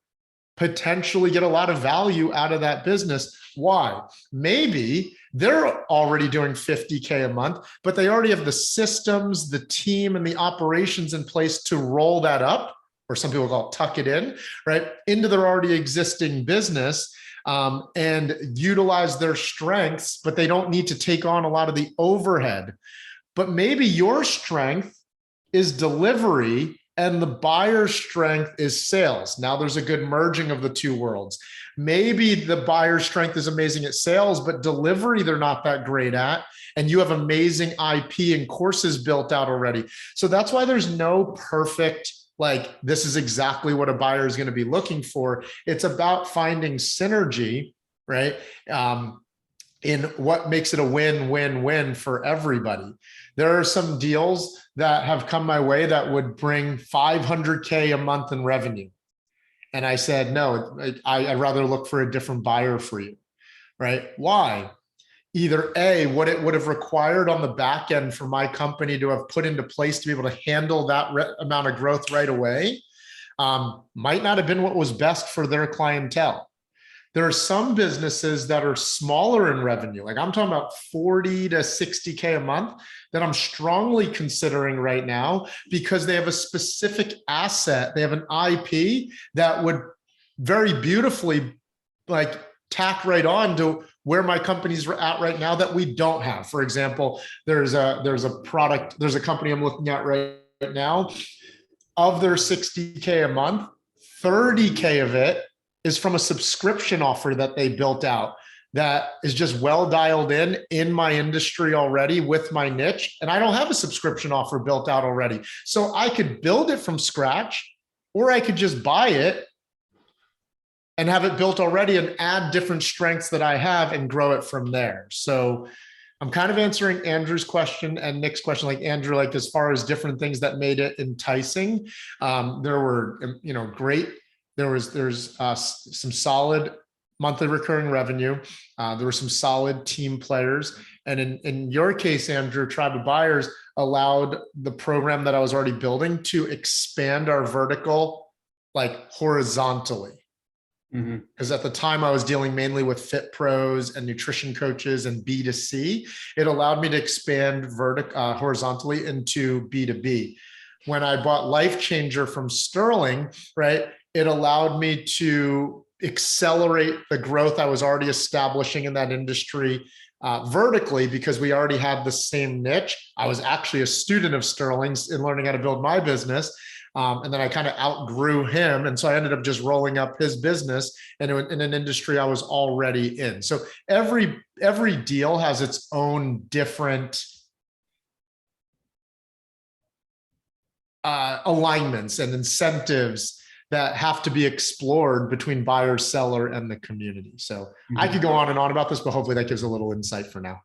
Speaker 2: potentially get a lot of value out of that business. Why? Maybe they're already doing 50K a month, but they already have the systems, the team, and the operations in place to roll that up, or some people call it tuck it in, right, into their already existing business, and utilize their strengths, but they don't need to take on a lot of the overhead. But maybe your strength is delivery and the buyer's strength is sales. Now there's a good merging of the 2 worlds. Maybe the buyer's strength is amazing at sales, but delivery they're not that great at, and you have amazing IP and courses built out already. So that's why there's no perfect, like, this is exactly what a buyer is going to be looking for. It's about finding synergy, right? In what makes it a win-win-win for everybody. There are some deals that have come my way that would bring 500K a month in revenue. And I said, no, I'd rather look for a different buyer for you, right? Why? Either A, what it would have required on the back end for my company to have put into place to be able to handle that amount of growth right away, might not have been what was best for their clientele. There are some businesses that are smaller in revenue. Like I'm talking about 40 to 60K a month that I'm strongly considering right now because they have a specific asset. They have an IP that would very beautifully like tack right on to where my company's at right now that we don't have. For example, there's a company I'm looking at right now. Of their 60K a month, 30K of it is from a subscription offer that they built out that is just well dialed in my industry already with my niche. And I don't have a subscription offer built out already. So I could build it from scratch, or I could just buy it and have it built already and add different strengths that I have and grow it from there. So I'm kind of answering Andrew's question and Nick's question, like Andrew, like as far as different things that made it enticing. There were, there's some solid monthly recurring revenue. There were some solid team players. And in your case, Andrew, Tribe of Buyers allowed the program that I was already building to expand our vertical like horizontally. Because at the time I was dealing mainly with fit pros and nutrition coaches and B2C. It allowed me to expand horizontally into B2B. When I bought Life Changer from Sterling, right, it allowed me to accelerate the growth I was already establishing in that industry vertically, because we already had the same niche. I was actually a student of Sterling's in learning how to build my business. And then I kind of outgrew him. And so I ended up just rolling up his business in an industry I was already in. So every deal has its own different alignments and incentives that have to be explored between buyer, seller, and the community. So I could go on and on about this, but hopefully that gives a little insight for now.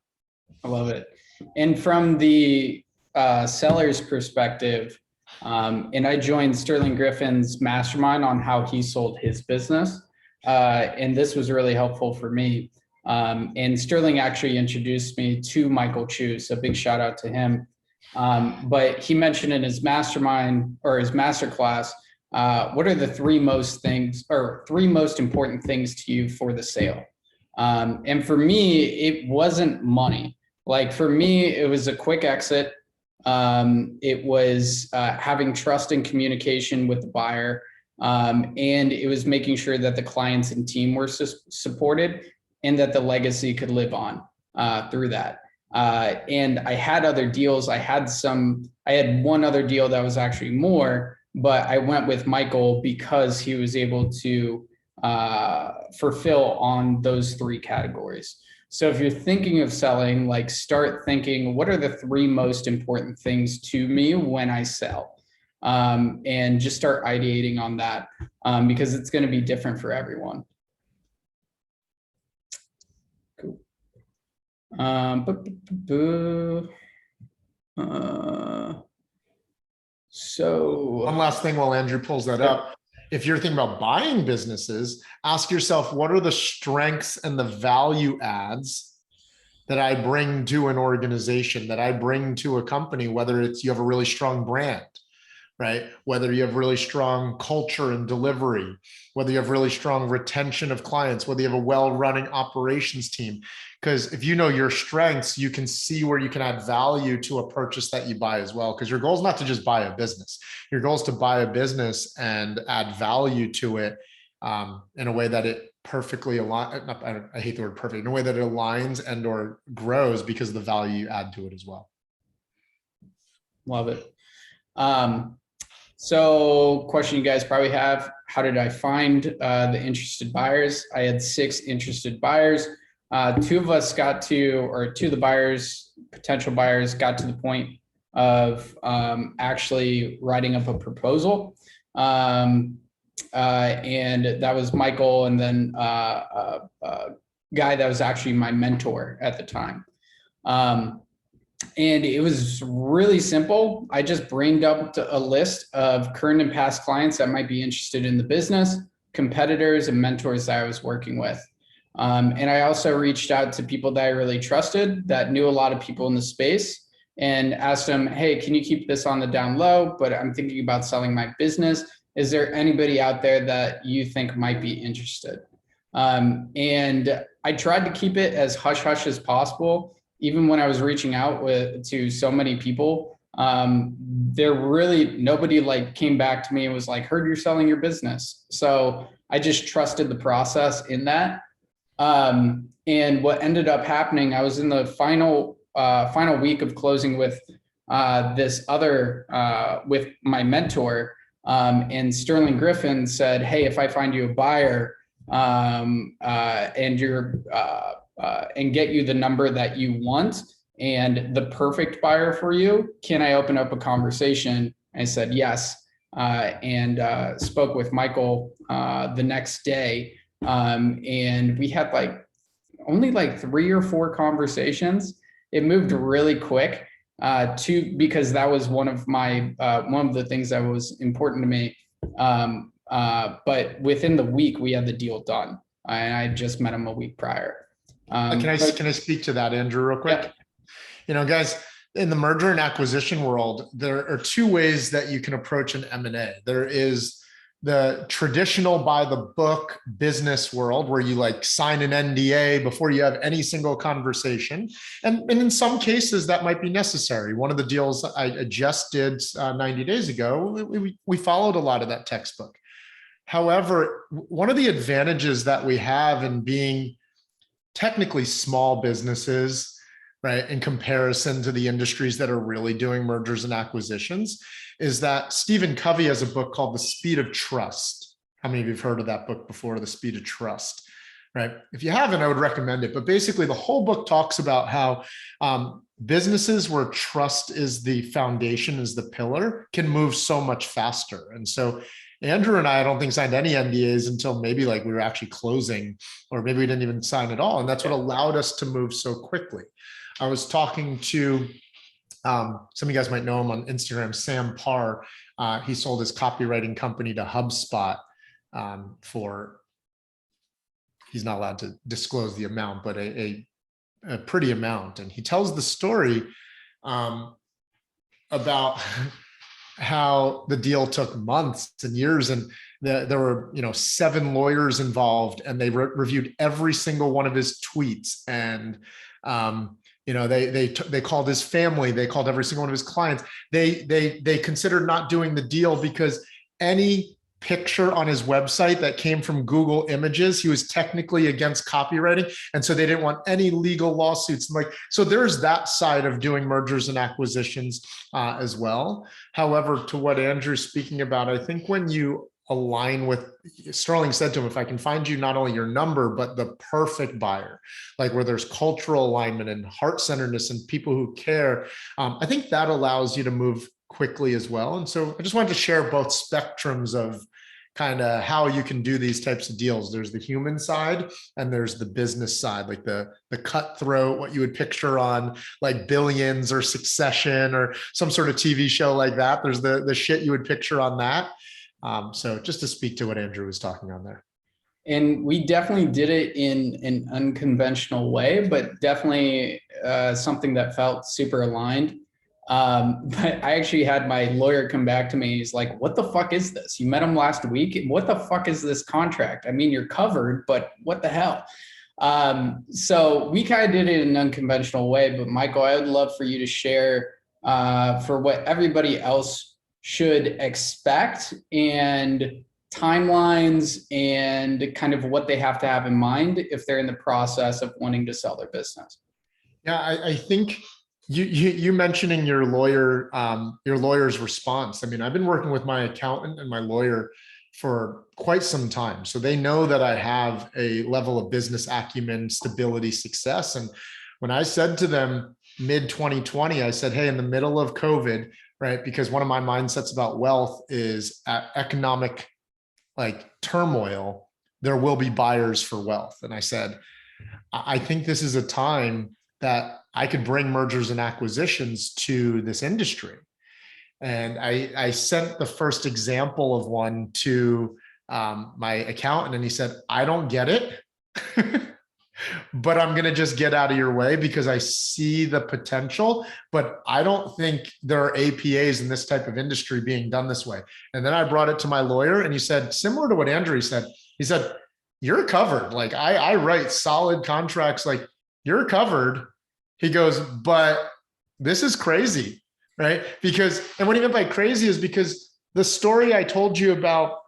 Speaker 1: I love it. And from the seller's perspective, and I joined Sterling Griffin's mastermind on how he sold his business. And this was really helpful for me. And Sterling actually introduced me to Michael Chu. So big shout out to him. But he mentioned in his mastermind or his masterclass, what are the three most important things to you for the sale? And for me, it wasn't money. Like for me, it was a quick exit. It was having trust and communication with the buyer. And it was making sure that the clients and team were supported and that the legacy could live on through that. And I had other deals. I had one other deal that was actually more, but I went with Michael because he was able to fulfill on those three categories. So if you're thinking of selling, like start thinking, what are the three most important things to me when I sell? And just start ideating on that because it's going to be different for everyone. Cool. So
Speaker 2: one last thing while Andrew pulls that up. If you're thinking about buying businesses, ask yourself, what are the strengths and the value adds that I bring to an organization, that I bring to a company, whether it's you have a really strong brand, right? Whether you have really strong culture and delivery, whether you have really strong retention of clients, whether you have a well-running operations team. Because if you know your strengths, you can see where you can add value to a purchase that you buy as well. Because your goal is not to just buy a business. Your goal is to buy a business and add value to it in a way that it perfectly aligns. I hate the word perfect. In a way that it aligns and or grows because of the value you add to it as well.
Speaker 1: Love it. So question you guys probably have, how did I find the interested buyers? I had 6 interested buyers. 2 of us two of the buyers, potential buyers, got to the point of actually writing up a proposal. And that was Michael, and then a guy that was actually my mentor at the time. And it was really simple. I just brain dumped a list of current and past clients that might be interested in the business, competitors, and mentors that I was working with. And I also reached out to people that I really trusted, that knew a lot of people in the space, and asked them, hey, can you keep this on the down low? But I'm thinking about selling my business. Is there anybody out there that you think might be interested? And I tried to keep it as hush-hush as possible. Even when I was reaching out to so many people, nobody like came back to me and was like, heard you're selling your business. So I just trusted the process in that. And what ended up happening, I was in the final week of closing with with my mentor, and Sterling Griffin said, hey, if I find you a buyer and get you the number that you want and the perfect buyer for you, can I open up a conversation? I said yes, and spoke with Michael the next day. And we had only 3 or 4 conversations. It moved really quick because that was one of the things that was important to me. But within the week, we had the deal done, and I just met him a week prior.
Speaker 2: Can I speak to that, Andrew, real quick? Yeah. You know, guys, in the merger and acquisition world, there are 2 ways that you can approach an M&A. There is the traditional by the book business world where you like sign an NDA before you have any single conversation. And in some cases that might be necessary. One of the deals I just did 90 days ago, we followed a lot of that textbook. However, one of the advantages that we have in being technically small businesses, right, in comparison to the industries that are really doing mergers and acquisitions, is that Stephen Covey has a book called The Speed of Trust. How many of you have heard of that book before, The Speed of Trust? Right? If you haven't, I would recommend it. But basically, the whole book talks about how businesses where trust is the foundation, is the pillar, can move so much faster. And so Andrew and I don't think signed any NDAs until maybe like we were actually closing, or maybe we didn't even sign at all. And that's what allowed us to move so quickly. I was talking to some of you guys might know him on Instagram, Sam Parr. He sold his copywriting company to HubSpot for, he's not allowed to disclose the amount, but a pretty amount. And he tells the story about how the deal took months and years, and there were 7 lawyers involved, and they reviewed every single one of his tweets, and they called his family, they called every single one of his clients. They considered not doing the deal because any picture on his website that came from Google Images, he was technically against copywriting, and so they didn't want any legal lawsuits. So there's that side of doing mergers and acquisitions as well. However, to what Andrew's speaking about, I think when you align with, Sterling said to him, if I can find you not only your number, but the perfect buyer, like where there's cultural alignment and heart-centeredness and people who care, I think that allows you to move quickly as well. And so I just wanted to share both spectrums of kind of how you can do these types of deals. There's the human side and there's the business side, like the cutthroat, what you would picture on like Billions or Succession or some sort of TV show like that. There's the shit you would picture on that. So just to speak to what Andrew was talking on there.
Speaker 1: And we definitely did it in an unconventional way, but definitely something that felt super aligned. But I actually had my lawyer come back to me. He's like, what the fuck is this? You met him last week. What the fuck is this contract? I mean, you're covered, but what the hell? So we kind of did it in an unconventional way, but Michael, I would love for you to share for what everybody else should expect and timelines and kind of what they have to have in mind if they're in the process of wanting to sell their business.
Speaker 2: Yeah, I think you mentioning your lawyer's response. I mean, I've been working with my accountant and my lawyer for quite some time. So they know that I have a level of business acumen, stability, success. And when I said to them mid 2020, I said, hey, in the middle of COVID, right? Because one of my mindsets about wealth is at economic like turmoil, there will be buyers for wealth. And I said, I think this is a time that I could bring mergers and acquisitions to this industry. And I sent the first example of one to my accountant, and he said, I don't get it, but I'm going to just get out of your way because I see the potential, but I don't think there are APAs in this type of industry being done this way. And then I brought it to my lawyer, and he said, similar to what Andrew said, he said, you're covered. Like I write solid contracts, like you're covered. He goes, but this is crazy, right? Because, and what he meant by crazy is because the story I told you about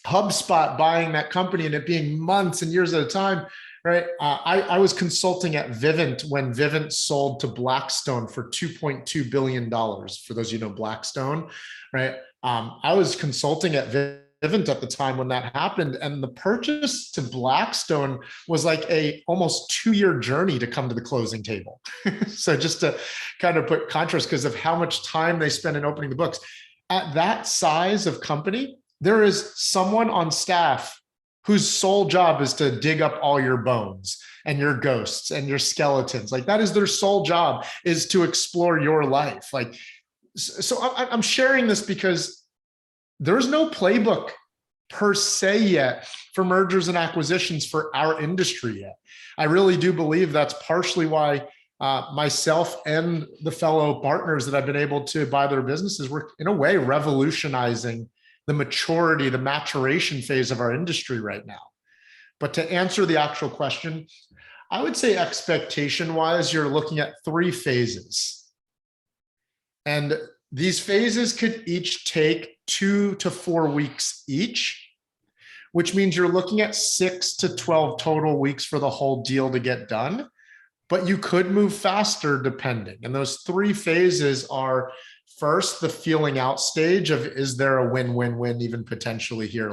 Speaker 2: HubSpot buying that company and it being months and years at a time, right? I was consulting at Vivint when Vivint sold to Blackstone for $2.2 billion. For those of you who know Blackstone, right? I was consulting at Vivint at the time when that happened, and the purchase to Blackstone was like a almost 2-year journey to come to the closing table. So just to kind of put contrast because of how much time they spend in opening the books. At that size of company, there is someone on staff whose sole job is to dig up all your bones and your ghosts and your skeletons. Like that is their sole job, is to explore your life. Like, so I'm sharing this because there's no playbook per se yet for mergers and acquisitions for our industry yet. I really do believe that's partially why myself and the fellow partners that I've been able to buy their businesses, we're in a way revolutionizing the maturity, the maturation phase of our industry right now. But to answer the actual question, I would say expectation-wise, you're looking at 3 phases. And these phases could each take 2 to 4 weeks each, which means you're looking at 6 to 12 total weeks for the whole deal to get done. But you could move faster depending. And those 3 phases are, first, the feeling out stage of, is there a win-win-win even potentially here?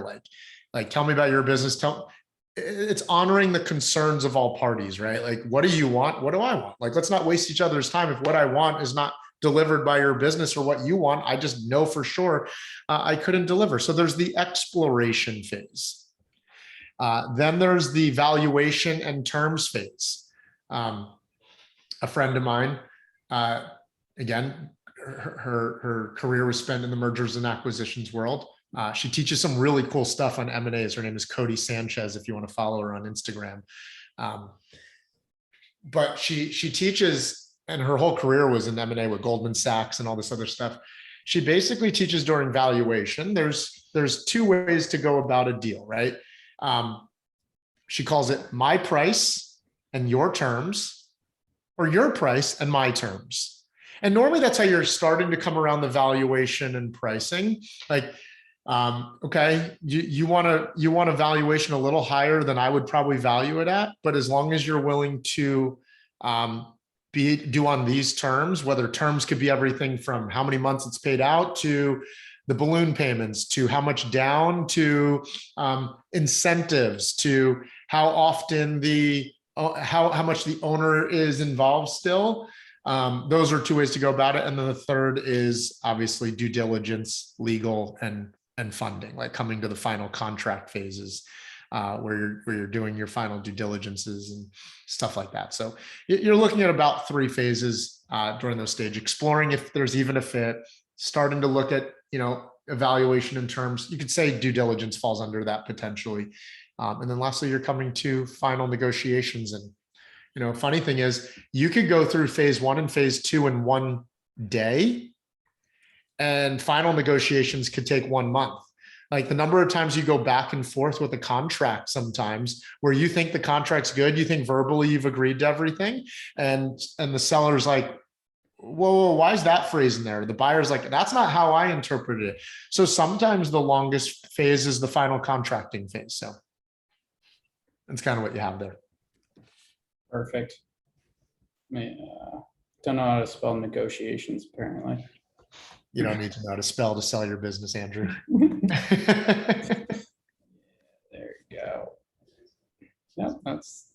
Speaker 2: Like tell me about your business. It's honoring the concerns of all parties, right? Like, what do you want? What do I want? Like, let's not waste each other's time. If what I want is not delivered by your business or what you want, I just know for sure I couldn't deliver. So there's the exploration phase. Then there's the valuation and terms phase. A friend of mine, again, her career was spent in the mergers and acquisitions world. She teaches some really cool stuff on M&As. Her name is Cody Sanchez, if you want to follow her on Instagram. But she teaches, and her whole career was in M&A with Goldman Sachs and all this other stuff. She basically teaches during valuation. There's 2 ways to go about a deal, right? She calls it my price and your terms, or your price and my terms. And normally that's how you're starting to come around the valuation and pricing. Like, okay, you want a valuation a little higher than I would probably value it at, but as long as you're willing to do on these terms, whether terms could be everything from how many months it's paid out to the balloon payments, to how much down, to incentives, to how often how much the owner is involved still. Those are 2 ways to go about it. And then the third is obviously due diligence, legal, and funding, like coming to the final contract phases, where you're doing your final due diligences and stuff like that. So you're looking at about 3 phases during those stages: exploring if there's even a fit, starting to look at, evaluation in terms. You could say due diligence falls under that potentially. And then lastly, you're coming to final negotiations. And, funny thing is, you could go through phase 1 and phase 2 in 1 day, and final negotiations could take 1 month. Like, the number of times you go back and forth with a contract sometimes where you think the contract's good, you think verbally you've agreed to everything, and the seller's like, whoa, why is that phrase in there? The buyer's like, that's not how I interpreted it. So sometimes the longest phase is the final contracting phase. So that's kind of what you have there.
Speaker 1: Perfect. Don't know how to spell negotiations, apparently.
Speaker 2: You don't need to know how to spell to sell your business, Andrew.
Speaker 1: There you go. No, that's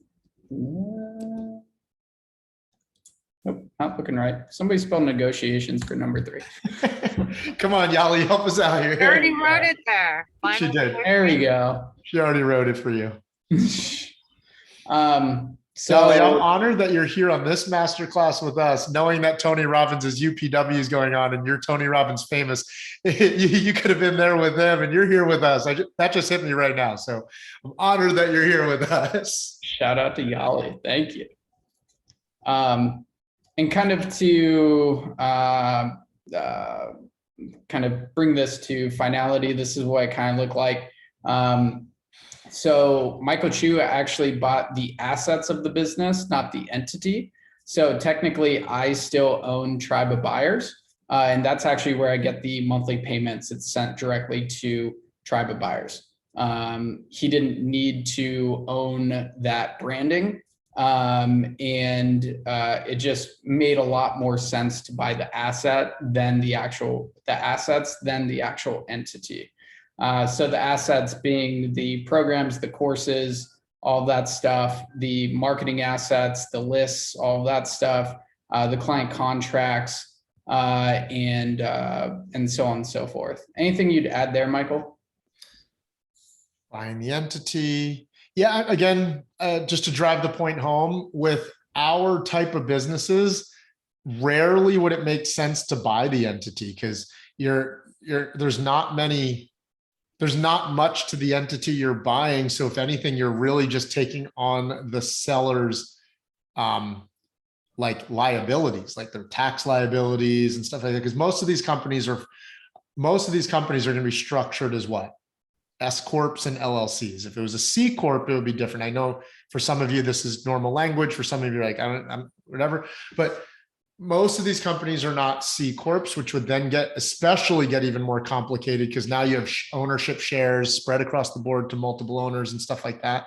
Speaker 1: nope, not looking right. Somebody spelled negotiations for number 3.
Speaker 2: Come on, Yali, help us out here.
Speaker 4: I already wrote it there.
Speaker 2: She did.
Speaker 1: There we go.
Speaker 2: She already wrote it for you.
Speaker 1: So
Speaker 2: Yali, I'm honored that you're here on this masterclass with us, knowing that Tony Robbins' UPW is going on and you're Tony Robbins famous. You could have been there with them, and you're here with us. That just hit me right now. So I'm honored that you're here with us.
Speaker 1: shout out to Yali. Thank you. And kind of to kind of bring this to finality, this is what it kind of looked like. So Michael Chu actually bought the assets of the business, not the entity. So technically I still own Tribe of Buyers. And that's actually where I get the monthly payments. It's sent directly to Tribe of Buyers. He didn't need to own that branding. It just made a lot more sense to buy the asset than the assets than the actual entity. So the assets being the programs, the courses, all that stuff, the marketing assets, the lists, all of that stuff, the client contracts, and so on and so forth. Anything you'd add there, Michael?
Speaker 2: Buying the entity. Yeah, again, just to drive the point home, with our type of businesses, rarely would it make sense to buy the entity, because there's not much to the entity you're buying. So if anything, you're really just taking on the seller's like liabilities, like their tax liabilities and stuff like that. Because most of these companies are most of these companies are going to be structured as what? S corps and LLCs. If it was a C corp, it would be different. I know for some of you, this is normal language. For some of you, like, I'm whatever, but most of these companies are not C corps, which would then especially get even more complicated because now you have ownership shares spread across the board to multiple owners and stuff like that.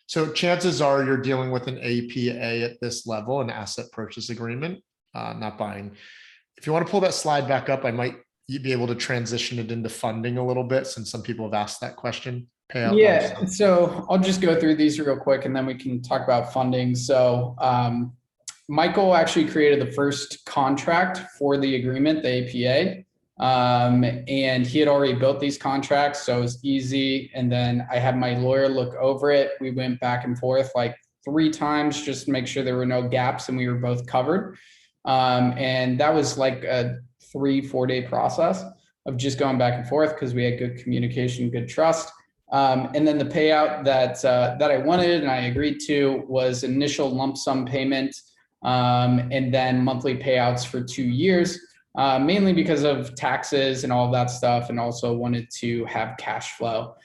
Speaker 2: So chances are you're dealing with an APA at this level, an asset purchase agreement, not buying. If you want to pull that slide back up, I might be able to transition it into funding a little bit since some people have asked that question. Payout.
Speaker 1: Yeah, so I'll just go through these real quick and then we can talk about funding. So Michael actually created the first contract for the agreement, the APA. And he had already built these contracts, so it was easy. And then I had my lawyer look over it. We went back and forth like 3 times just to make sure there were no gaps and we were both covered. And that was like a 3-4 day process of just going back and forth because we had good communication, good trust. And then the payout that I wanted and I agreed to was initial lump sum payment, and then monthly payouts for 2 years, mainly because of taxes and all of that stuff, and also wanted to have cash flow.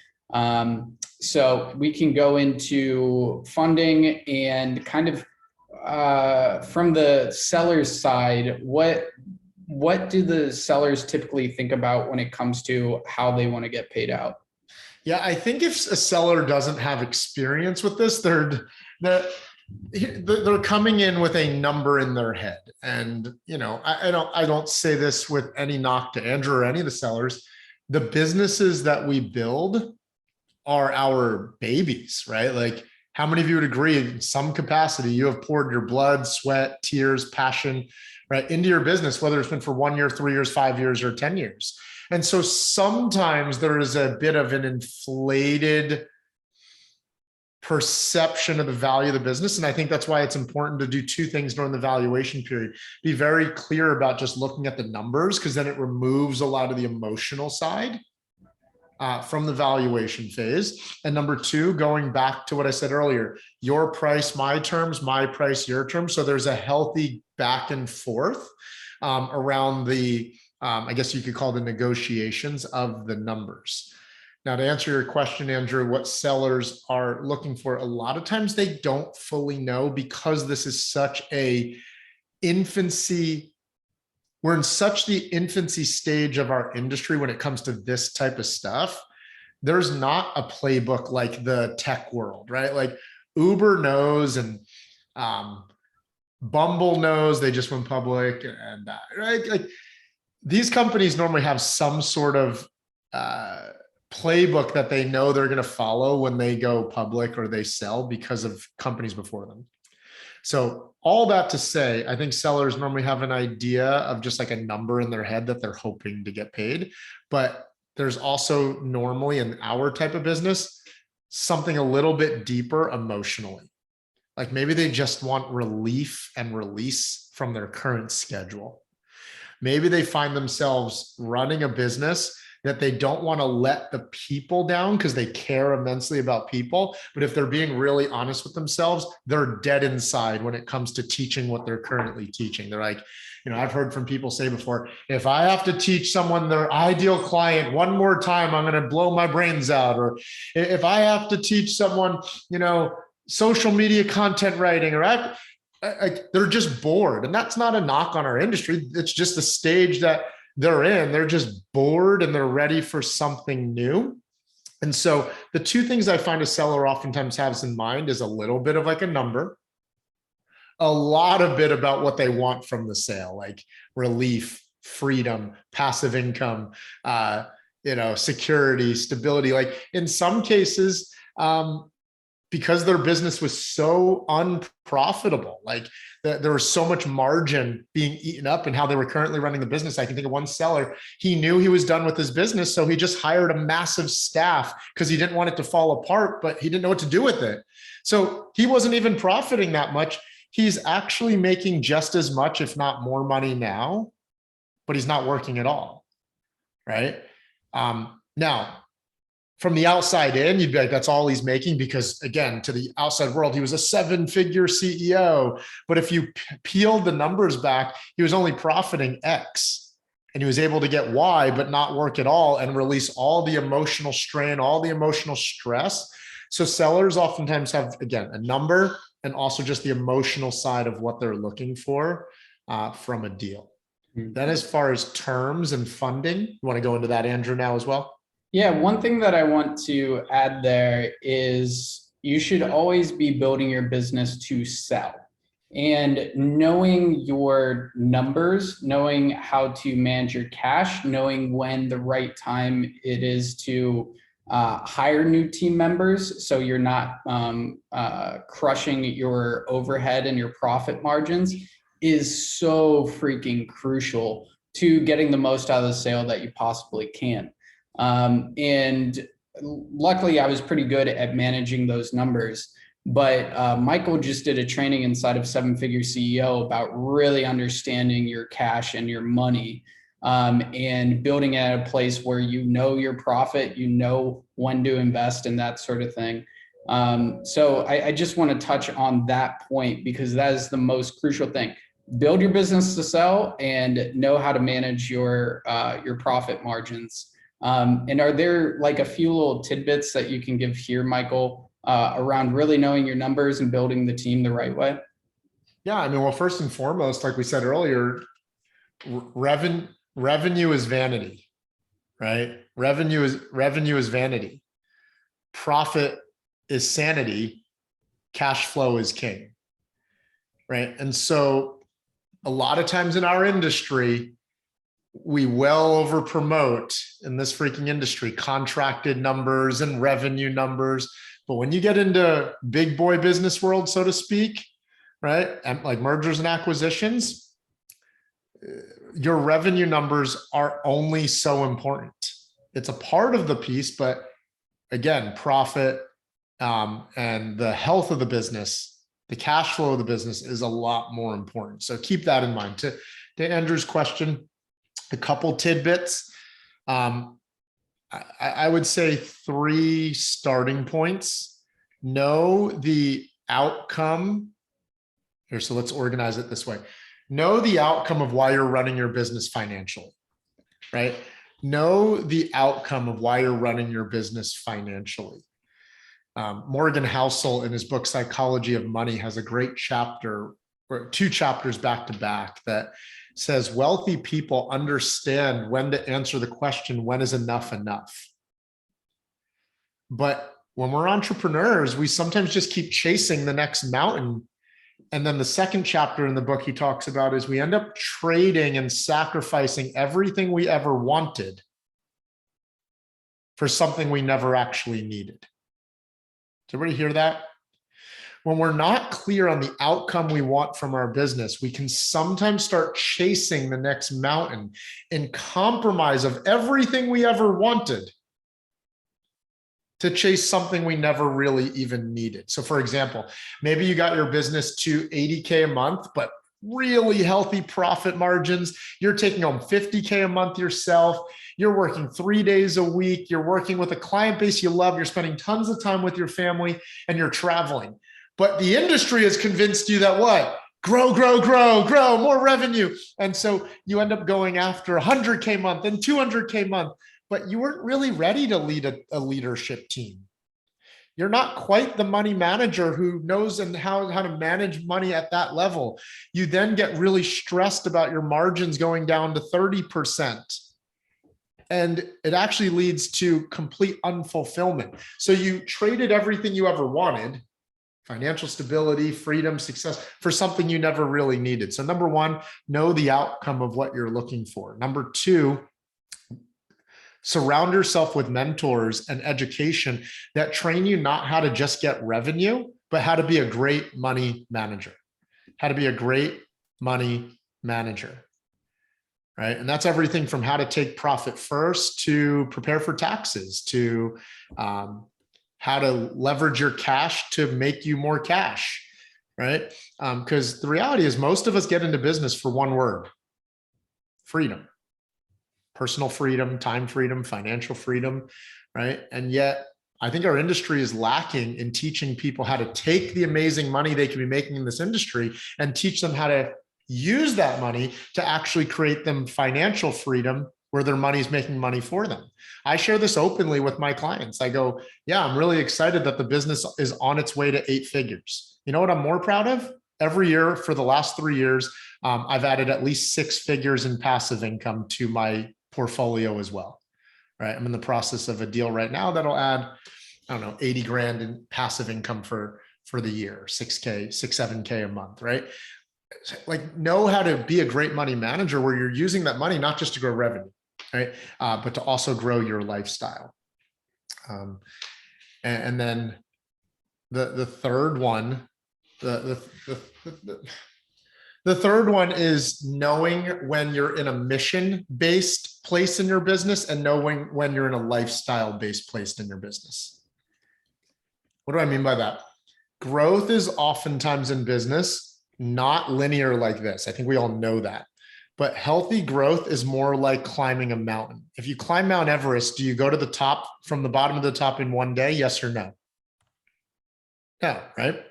Speaker 1: So we can go into funding and kind of from the seller's side, what do the sellers typically think about when it comes to how they want to get paid out?
Speaker 2: Yeah, I think if a seller doesn't have experience with this, they're coming in with a number in their head. And, you know, I don't say this with any knock to Andrew or any of the sellers. The businesses that we build are our babies, right? Like, how many of you would agree in some capacity, you have poured your blood, sweat, tears, passion, right, into your business, whether it's been for 1 year, 3 years, 5 years, or 10 years. And so sometimes there is a bit of an inflated perception of the value of the business. And I think that's why it's important to do 2 things during the valuation period. Be very clear about just looking at the numbers, because then it removes a lot of the emotional side from the valuation phase. And number 2, going back to what I said earlier, your price, my terms, my price, your terms. So there's a healthy back and forth around the, I guess you could call the negotiations of the numbers. Now, to answer your question, Andrew, what sellers are looking for, a lot of times they don't fully know, because this is such a infancy. We're in such the infancy stage of our industry when it comes to this type of stuff. There's not a playbook like the tech world, right? Like Uber knows, and Bumble knows, they just went public, and right? Like these companies normally have some sort of playbook that they know they're going to follow when they go public or they sell, because of companies before them. So all that to say, I think sellers normally have an idea of just like a number in their head that they're hoping to get paid. But there's also normally in our type of business, something a little bit deeper emotionally. Like maybe they just want relief and release from their current schedule. Maybe they find themselves running a business that they don't want to let the people down because they care immensely about people. But if they're being really honest with themselves, they're dead inside when it comes to teaching what they're currently teaching. They're like, you know, I've heard from people say before, if I have to teach someone their ideal client one more time, I'm going to blow my brains out. Or if I have to teach someone, you know, social media content writing, or they're just bored. And that's not a knock on our industry. It's just the stage that they're in. They're just bored and they're ready for something new. And so the 2 things I find a seller oftentimes has in mind is a little bit of like a number, a lot of bit about what they want from the sale, like relief, freedom, passive income, you know, security, stability. Like in some cases, because their business was so unprofitable, like there was so much margin being eaten up in how they were currently running the business. I can think of one seller, he knew he was done with his business, so he just hired a massive staff because he didn't want it to fall apart, but he didn't know what to do with it. So he wasn't even profiting that much. He's actually making just as much, if not more money now, but he's not working at all, right? Now, from the outside in, you'd be like, that's all he's making, because again, to the outside world, he was a 7-figure CEO. But if you peeled the numbers back, he was only profiting X. and he was able to get Y, but not work at all and release all the emotional strain, all the emotional stress. So sellers oftentimes have, again, a number and also just the emotional side of what they're looking for from a deal. Then as far as terms and funding, you want to go into that, Andrew, now as well?
Speaker 1: Yeah, one thing that I want to add there is you should always be building your business to sell. And knowing your numbers, knowing how to manage your cash, knowing when the right time it is to hire new team members so you're not crushing your overhead and your profit margins is so freaking crucial to getting the most out of the sale that you possibly can. And luckily, I was pretty good at managing those numbers. But Michael just did a training inside of Seven Figure CEO about really understanding your cash and your money, and building it at a place where you know your profit, you know when to invest, and that sort of thing. So I just want to touch on that point because that is the most crucial thing. Build your business to sell and know how to manage your profit margins. And are there like a few little tidbits that you can give here, Michael, around really knowing your numbers and building the team the right way?
Speaker 2: Yeah, I mean, well, first and foremost, like we said earlier, revenue is vanity, right? Revenue is vanity. Profit is sanity. Cash flow is king, right? And so a lot of times in our industry, we well over promote in this freaking industry, contracted numbers and revenue numbers. But when you get into big boy business world, so to speak, right? And like mergers and acquisitions, your revenue numbers are only so important. It's a part of the piece, but again, profit and the health of the business, the cash flow of the business is a lot more important. So keep that in mind. To Andrew's question, a couple tidbits. I would say 3 starting points. Know the outcome. Here, so let's organize it this way. Know the outcome of why you're running your business financially, right? Know the outcome of why you're running your business financially. Morgan Housel in his book, Psychology of Money, has a great chapter, or 2 chapters back to back, that says wealthy people understand when to answer the question, when is enough enough? But when we're entrepreneurs, we sometimes just keep chasing the next mountain. And then the second chapter in the book he talks about is we end up trading and sacrificing everything we ever wanted for something we never actually needed. Did everybody hear that? When we're not clear on the outcome we want from our business, we can sometimes start chasing the next mountain and compromise of everything we ever wanted to chase something we never really even needed. So for example, maybe you got your business to 80K a month, but really healthy profit margins. You're taking home 50K a month yourself. You're working 3 days a week. You're working with a client base you love. You're spending tons of time with your family and you're traveling. But the industry has convinced you that what? Grow, more revenue. And so you end up going after 100K a month and 200K a month, but you weren't really ready to lead a leadership team. You're not quite the money manager who knows and how to manage money at that level. You then get really stressed about your margins going down to 30%. And it actually leads to complete unfulfillment. So you traded everything you ever wanted, financial stability, freedom, success, for something you never really needed. So number 1, know the outcome of what you're looking for. Number 2, surround yourself with mentors and education that train you not how to just get revenue, but how to be a great money manager. How to be a great money manager, right? And that's everything from how to take profit first to prepare for taxes to how to leverage your cash to make you more cash, right? Because the reality is most of us get into business for one word: freedom. Personal freedom, time freedom, financial freedom, right? And yet I think our industry is lacking in teaching people how to take the amazing money they can be making in this industry and teach them how to use that money to actually create them financial freedom where their money is making money for them. I share this openly with my clients. I go, yeah, I'm really excited that the business is on its way to 8 figures. You know what I'm more proud of? Every year for the last 3 years, I've added at least 6 figures in passive income to my portfolio as well. Right. I'm in the process of a deal right now that'll add, I don't know, 80 grand in passive income for the year, 6K, 7K a month. Right. Like, know how to be a great money manager where you're using that money not just to grow revenue, right, but to also grow your lifestyle. And then the third one, the third one is knowing when you're in a mission-based place in your business and knowing when you're in a lifestyle-based place in your business. What do I mean by that? Growth is oftentimes in business not linear like this. I think we all know that. But healthy growth is more like climbing a mountain. If you climb Mount Everest, do you go to the top from the bottom of the top in one day? Yes or no? No, right?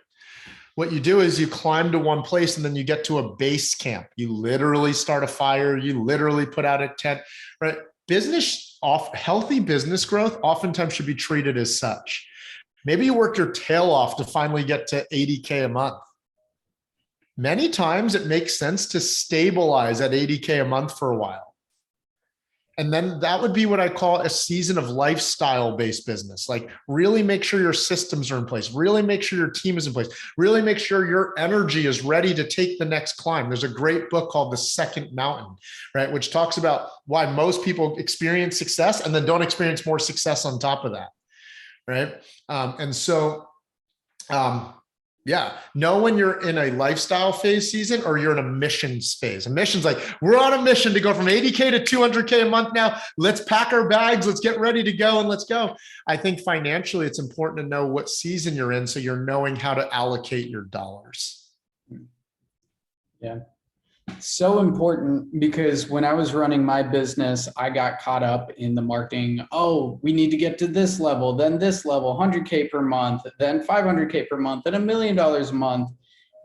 Speaker 2: What you do is you climb to one place and then you get to a base camp. You literally start a fire. You literally put out a tent, right? Healthy business growth oftentimes should be treated as such. Maybe you work your tail off to finally get to 80K a month. Many times it makes sense to stabilize at 80K a month for a while. And then that would be what I call a season of lifestyle-based business. Like, really make sure your systems are in place. Really make sure your team is in place. Really make sure your energy is ready to take the next climb. There's a great book called The Second Mountain, right, which talks about why most people experience success and then don't experience more success on top of that, right? Yeah, know when you're in a lifestyle phase season or you're in a missions phase. A mission's like, we're on a mission to go from 80K to 200K a month now. Let's pack our bags. Let's get ready to go and let's go. I think financially, it's important to know what season you're in so you're knowing how to allocate your dollars.
Speaker 1: Yeah. So important, because when I was running my business, I got caught up in the marketing. Oh, we need to get to this level, then this level, 100K per month, then 500K per month, then $1 million a month.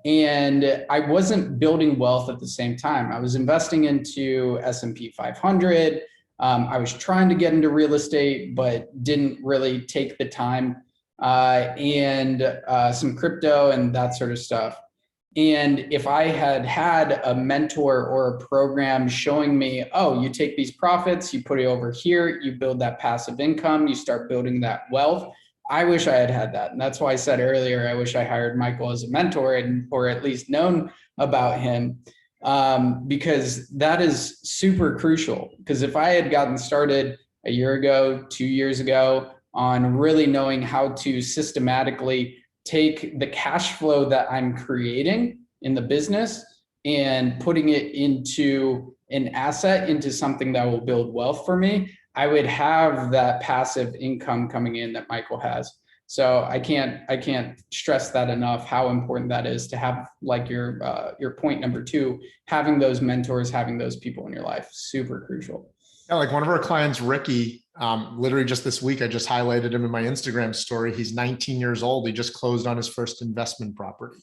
Speaker 1: And I wasn't building wealth at the same time. I was investing into S&P 500. I was trying to get into real estate, but didn't really take the time, and some crypto and that sort of stuff. And if I had had a mentor or a program showing me, oh, you take these profits, you put it over here, you build that passive income, you start building that wealth. I wish I had had that. And that's why I said earlier, I wish I hired Michael as a mentor, or at least known about him, because that is super crucial. Because if I had gotten started a year ago, 2 years ago, on really knowing how to systematically take the cash flow that I'm creating in the business and putting it into an asset, into something that will build wealth for me, I would have that passive income coming in that Michael has. So I can't stress that enough, how important that is to have, like your point number 2, having those mentors, having those people in your life, super crucial.
Speaker 2: Yeah, like one of our clients, Ricky, literally just this week, I just highlighted him in my Instagram story. He's 19 years old. He just closed on his first investment property.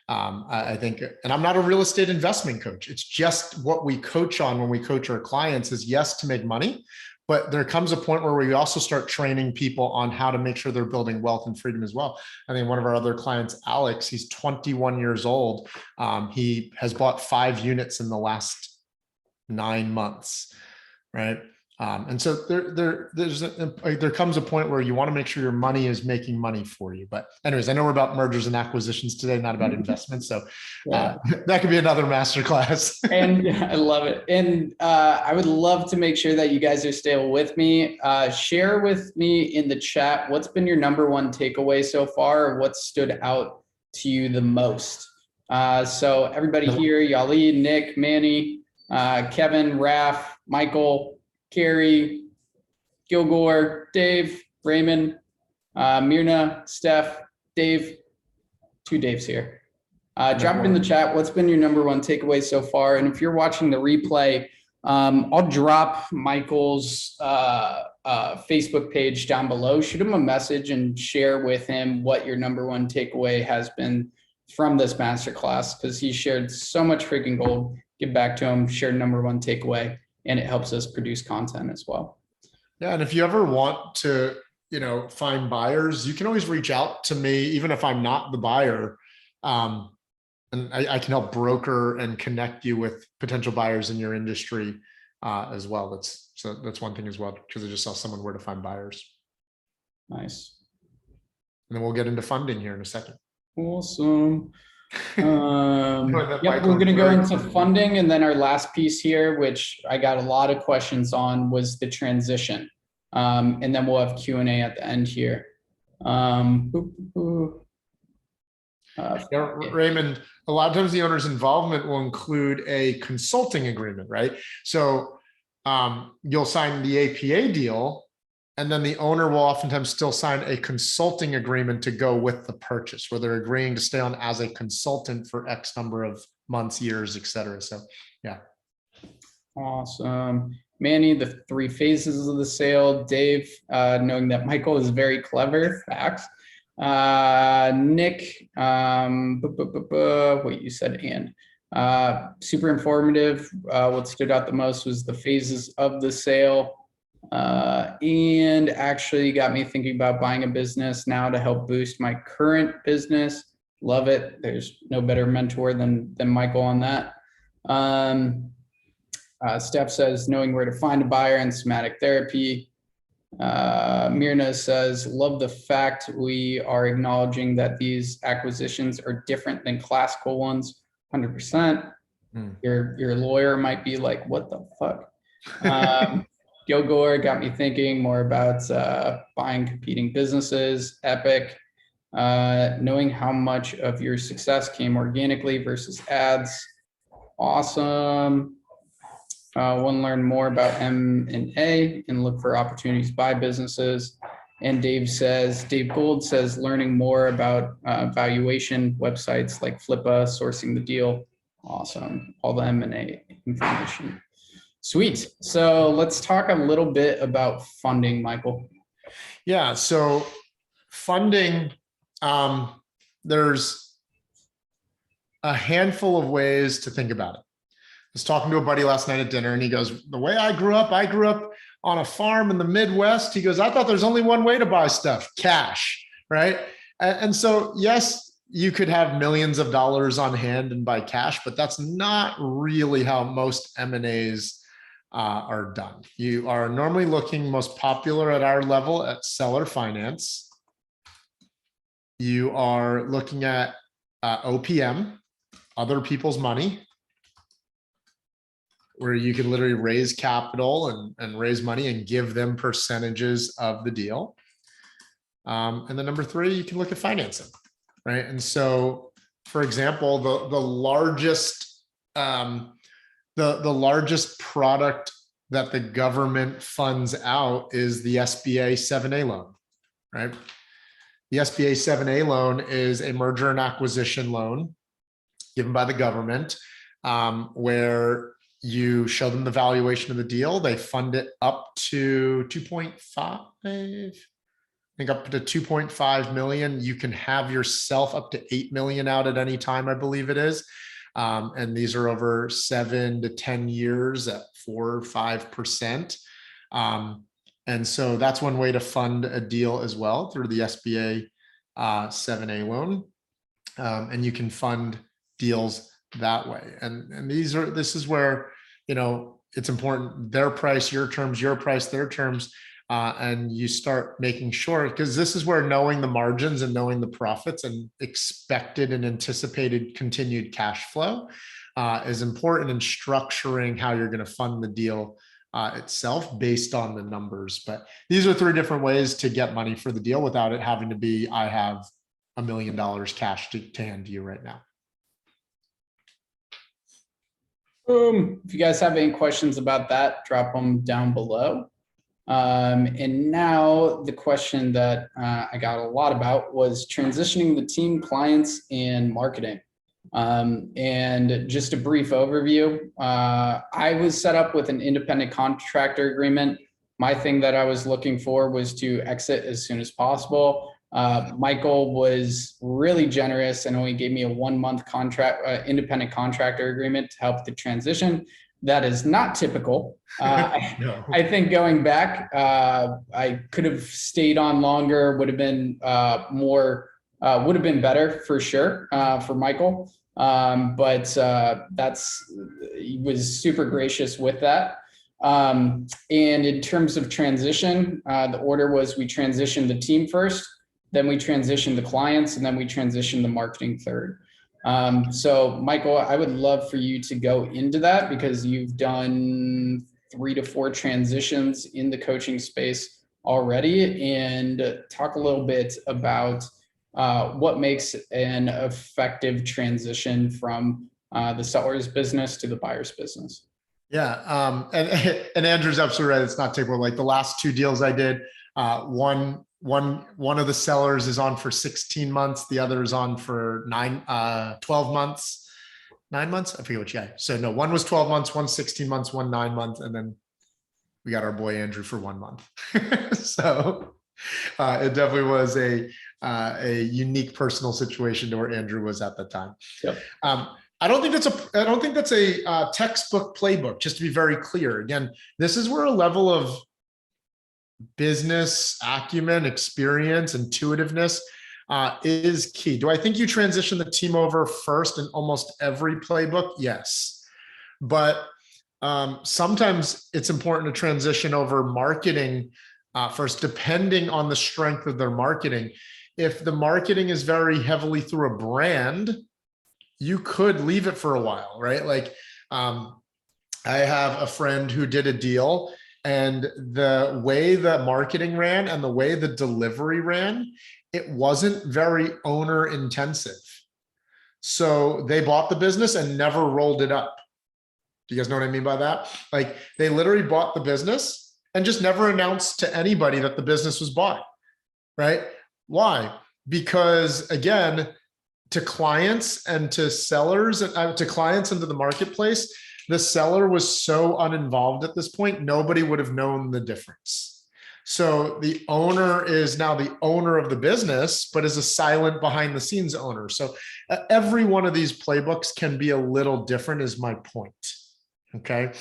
Speaker 2: I think, and I'm not a real estate investment coach. It's just what we coach on when we coach our clients is, yes, to make money, but there comes a point where we also start training people on how to make sure they're building wealth and freedom as well. I think one of our other clients, Alex, he's 21 years old. He has bought 5 units in the last 9 months. Right. And so there comes a point where you want to make sure your money is making money for you. But anyways, I know we're about mergers and acquisitions today, not about investments. So that could be another masterclass.
Speaker 1: And I love it. And I would love to make sure that you guys are still with me. Share with me in the chat, what's been your number 1 takeaway so far? Or what stood out to you the most? So everybody here, Yali, Nick, Manny, Kevin, Raph, Michael, Carrie, Gilgore, Dave, Raymond, Mirna, Steph, Dave, 2 Daves here. Drop it in the chat. What's been your number 1 takeaway so far? And if you're watching the replay, I'll drop Michael's Facebook page down below. Shoot him a message and share with him what your number 1 takeaway has been from this masterclass, because he shared so much freaking gold. Give back to him, shared number one takeaway, and it helps us produce content as well.
Speaker 2: Yeah, and if you ever want to, find buyers, you can always reach out to me, even if I'm not the buyer. And I can help broker and connect you with potential buyers in your industry as well. That's one thing as well, because I just saw someone where to find buyers.
Speaker 1: Nice.
Speaker 2: And then we'll get into funding here in a second.
Speaker 1: Awesome. Yep,
Speaker 2: Michael,
Speaker 1: we're going to go
Speaker 2: very
Speaker 1: into
Speaker 2: cool.
Speaker 1: funding, and then our last piece here, which I got a lot of questions on, was the transition. And then we'll have Q&A at the end here.
Speaker 2: Raymond, a lot of times the owner's involvement will include a consulting agreement, right? So you'll sign the APA deal, and then the owner will oftentimes still sign a consulting agreement to go with the purchase, where they're agreeing to stay on as a consultant for X number of months, years, et cetera. So, yeah.
Speaker 1: Awesome. Manny, the 3 phases of the sale. Dave, knowing that Michael is very clever. Facts. Nick, what you said, and super informative. What stood out the most was the phases of the sale. And actually got me thinking about buying a business now to help boost my current business. Love it. There's no better mentor than Michael on that. Steph says, knowing where to find a buyer and somatic therapy. Mirna says, love the fact we are acknowledging that these acquisitions are different than classical ones. 100%. Your lawyer might be like, what the fuck? Gilgore got me thinking more about buying competing businesses. Epic, knowing how much of your success came organically versus ads. Awesome. Want to learn more about M&A and look for opportunities to buy businesses. And Dave Gould says, learning more about valuation websites like Flippa, sourcing the deal. Awesome. All the M&A information. Sweet. So let's talk a little bit about funding, Michael.
Speaker 2: Yeah. So funding, there's a handful of ways to think about it. I was talking to a buddy last night at dinner, and he goes, the way I grew up on a farm in the Midwest. He goes, I thought there's only one way to buy stuff, cash, right? And so, yes, you could have millions of dollars on hand and buy cash, but that's not really how most M&As are done. You are normally looking most popular at our level at seller finance. You are looking at OPM, other people's money, where you can literally raise capital and raise money and give them percentages of the deal. And then number 3, you can look at financing, right? And so, for example, the largest product that the government funds out is the SBA 7A loan, right? The SBA 7A loan is a merger and acquisition loan given by the government, where you show them the valuation of the deal. They fund it up to 2.5, I think up to 2.5 million. You can have yourself up to 8 million out at any time, I believe it is. And these are over 7 to 10 years at 4 or 5%. And so that's one way to fund a deal as well, through the SBA 7A loan. And you can fund deals that way. And this is where, it's important, their price, your terms, your price, their terms. And you start making sure, because this is where knowing the margins and knowing the profits and expected and anticipated continued cash flow is important in structuring how you're going to fund the deal itself based on the numbers. But these are 3 different ways to get money for the deal without it having to be, I have $1 million cash to hand to you right now.
Speaker 1: If you guys have any questions about that, drop them down below. And now the question that I got a lot about was transitioning the team, clients, and marketing. And just a brief overview. I was set up with an independent contractor agreement. My thing that I was looking for was to exit as soon as possible. Michael was really generous and only gave me a 1-month contract, independent contractor agreement to help the transition. That is not typical.
Speaker 2: No.
Speaker 1: I think going back, I could have stayed on longer, would have been would have been better for sure for Michael. But he was super gracious with that. And in terms of transition, the order was we transitioned the team first, then we transitioned the clients, and then we transitioned the marketing third. So Michael, I would love for you to go into that because you've done 3 to 4 transitions in the coaching space already, and talk a little bit about what makes an effective transition from the seller's business to the buyer's business.
Speaker 2: Yeah. And Andrew's absolutely right. It's not typical. Like the last 2 deals I did, one of the sellers is on for 16 months. The other is on for 12 months, 9 months. I forget what you got. So no, one was 12 months, one 16 months, one 9 months. And then we got our boy Andrew for 1 month. So it definitely was a unique personal situation to where Andrew was at the time.
Speaker 1: Yep.
Speaker 2: I don't think that's a textbook playbook, just to be very clear. Again, this is where a level of business acumen, experience, intuitiveness is key. Do I think you transition the team over first in almost every playbook? Yes. But sometimes it's important to transition over marketing first, depending on the strength of their marketing. If the marketing is very heavily through a brand, you could leave it for a while, right? Like I have a friend who did a deal, and the way the marketing ran and the way the delivery ran, it wasn't very owner intensive. So they bought the business and never rolled it up. Do you guys know what I mean by that? Like they literally bought the business and just never announced to anybody that the business was bought, right? Why? Because again, to clients and to sellers and to clients and to the marketplace, the seller was so uninvolved at this point, nobody would have known the difference. So the owner is now the owner of the business, but is a silent behind the scenes owner. So every one of these playbooks can be a little different is my point. Okay.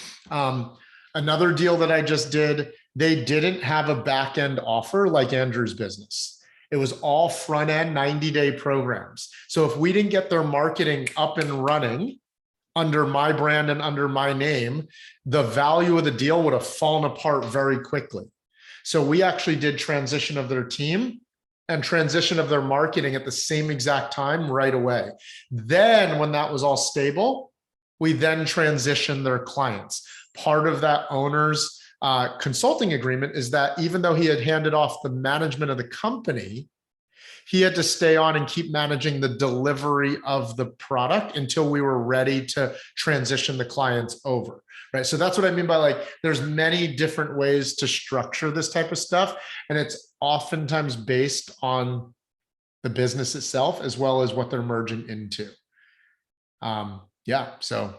Speaker 2: Another deal that I just did, they didn't have a back end offer like Andrew's business. It was all front end 90-day programs. So if we didn't get their marketing up and running under my brand and under my name, the value of the deal would have fallen apart very quickly. So we actually did transition of their team and transition of their marketing at the same exact time right away. Then when that was all stable, we then transitioned their clients. Part of that owner's consulting agreement is that even though he had handed off the management of the company, he had to stay on and keep managing the delivery of the product until we were ready to transition the clients over, right? So that's what I mean by like, there's many different ways to structure this type of stuff. And it's oftentimes based on the business itself, as well as what they're merging into. Yeah, so.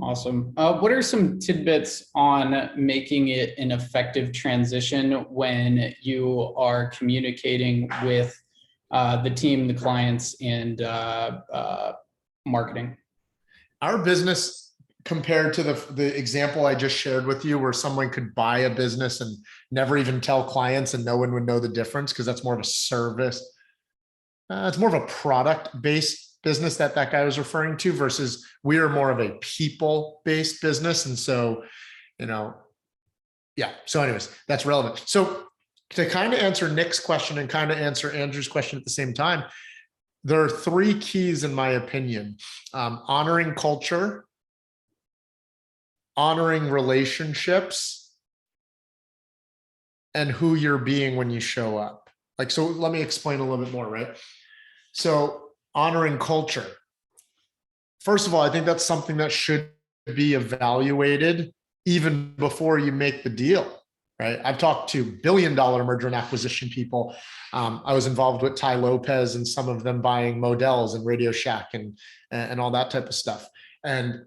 Speaker 1: Awesome. What are some tidbits on making it an effective transition when you are communicating with the team, the clients, and marketing?
Speaker 2: Our business, compared to the example I just shared with you, where someone could buy a business and never even tell clients and no one would know the difference, because that's more of a service. It's more of a product-based business that guy was referring to, versus we are more of a people-based business. And so, yeah. So anyways, that's relevant. So to kind of answer Nick's question and kind of answer Andrew's question at the same time, there are 3 keys in my opinion: honoring culture, honoring relationships, and who you're being when you show up. Like, so let me explain a little bit more, right? So honoring culture. First of all, I think that's something that should be evaluated even before you make the deal, right? I've talked to billion-dollar merger and acquisition people. I was involved with Ty Lopez and some of them buying Models and Radio Shack and all that type of stuff. And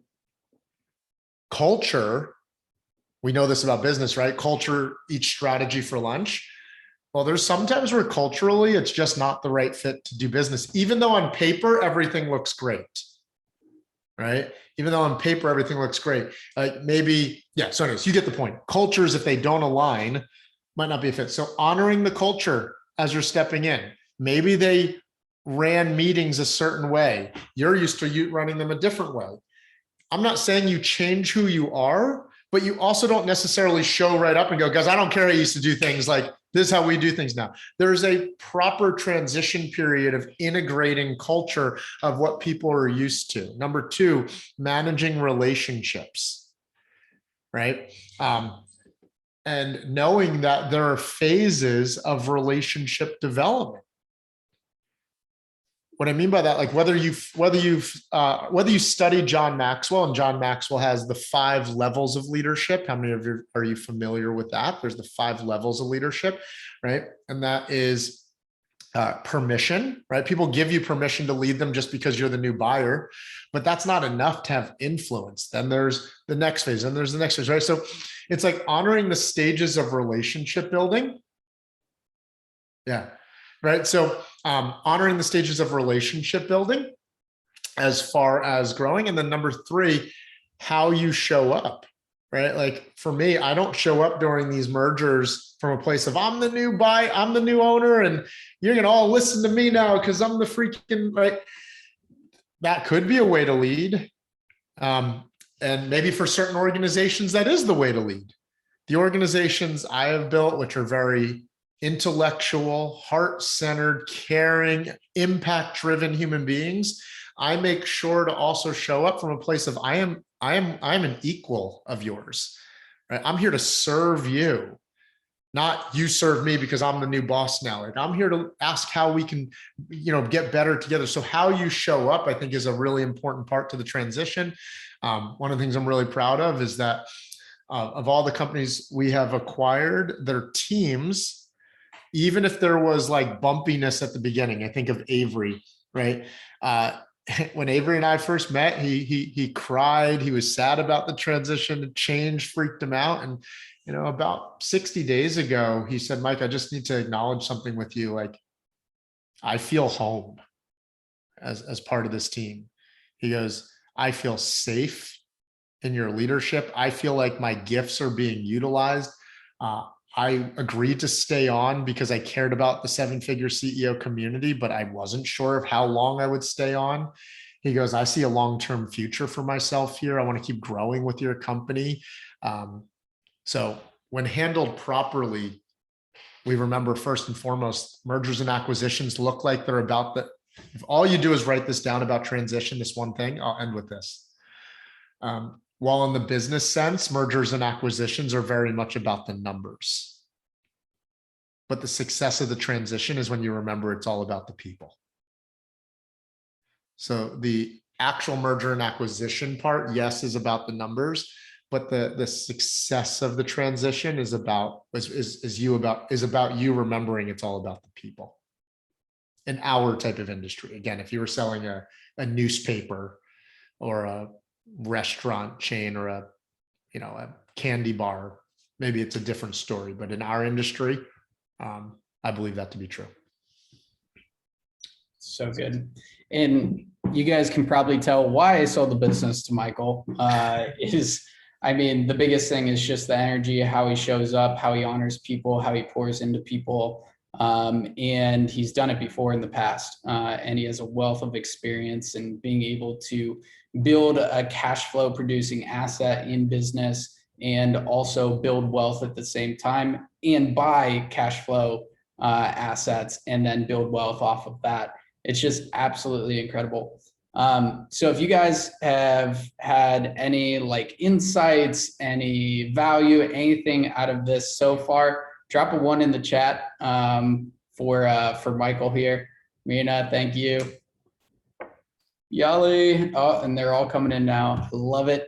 Speaker 2: culture, we know this about business, right? Culture eats strategy for lunch. Well, there's sometimes where culturally it's just not the right fit to do business, even though on paper everything looks great, right? Even though on paper everything looks great. Maybe, yeah. So anyways, you get the point. Cultures, if they don't align, might not be a fit. So honoring the culture as you're stepping in. Maybe they ran meetings a certain way. You're used to you running them a different way. I'm not saying you change who you are, but you also don't necessarily show right up and go, guys, I don't care. I used to do things like this is how we do things now. There's a proper transition period of integrating culture of what people are used to. Number two, managing relationships, right? And knowing that there are phases of relationship development. What I mean by that, like whether you study John Maxwell, and John Maxwell has the 5 levels of leadership. How many of you are you familiar with that? There's the 5 levels of leadership, right? And that is permission, right? People give you permission to lead them just because you're the new buyer, but that's not enough to have influence. Then there's the next phase, and there's the next phase, right? So it's like honoring the stages of relationship building. Yeah. Right. So honoring the stages of relationship building as far as growing. And then number 3, how you show up, right? Like for me, I don't show up during these mergers from a place of I'm the new owner and you're going to all listen to me now because I'm the freaking, right? That could be a way to lead. And maybe for certain organizations, that is the way to lead. The organizations I have built, which are very intellectual, heart-centered, caring, impact-driven human beings, I make sure to also show up from a place of I am an equal of yours. Right? I'm here to serve you, not you serve me because I'm the new boss now. Like I'm here to ask how we can, get better together. So how you show up, I think, is a really important part to the transition. One of the things I'm really proud of is that of all the companies we have acquired, their teams, even if there was like bumpiness at the beginning, I think of Avery, right? When Avery and I first met, he cried. He was sad about the transition. Change freaked him out. And, about 60 days ago, he said, Mike, I just need to acknowledge something with you. Like, I feel home as part of this team. He goes, I feel safe in your leadership. I feel like my gifts are being utilized. I agreed to stay on because I cared about the 7-figure CEO community, but I wasn't sure of how long I would stay on. He goes, I see a long-term future for myself here. I want to keep growing with your company. So when handled properly, we remember first and foremost, mergers and acquisitions look like they're about the, if all you do is write this down about transition, this one thing, I'll end with this. While in the business sense, mergers and acquisitions are very much about the numbers. But the success of the transition is when you remember it's all about the people. So the actual merger and acquisition part, yes, is about the numbers, but the success of the transition is about you remembering it's all about the people. In our type of industry. Again, if you were selling a newspaper or a restaurant chain or a candy bar, maybe it's a different story, but in our industry, I believe that to be true.
Speaker 1: So good. And you guys can probably tell why I sold the business to Michael. The biggest thing is just the energy, how he shows up, how he honors people, how he pours into people. And he's done it before in the past. And he has a wealth of experience in being able to build a cash flow producing asset in business and also build wealth at the same time and buy cash flow assets and then build wealth off of that. It's just absolutely incredible. So if you guys have had any insights, any value, anything out of this so far, drop a 1 in the chat for Michael here. Mina, thank you. Yali, and they're all coming in now. Love it.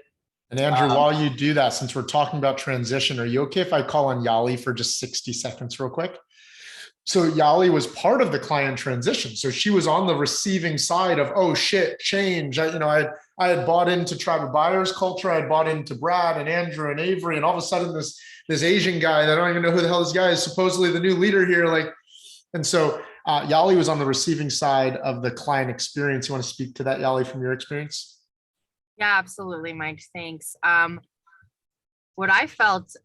Speaker 2: And Andrew, while you do that, since we're talking about transition, are you okay if I call on Yali for just 60 seconds real quick? So Yali was part of the client transition. So she was on the receiving side of, oh shit, change. I had bought into Tribe of Buyers culture. I had bought into Brad and Andrew and Avery, and all of a sudden this Asian guy that I don't even know who the hell this guy is, supposedly the new leader here. And so Yali was on the receiving side of the client experience. You want to speak to that, Yali, from your experience?
Speaker 4: Yeah, absolutely, Mike. Thanks. What I felt,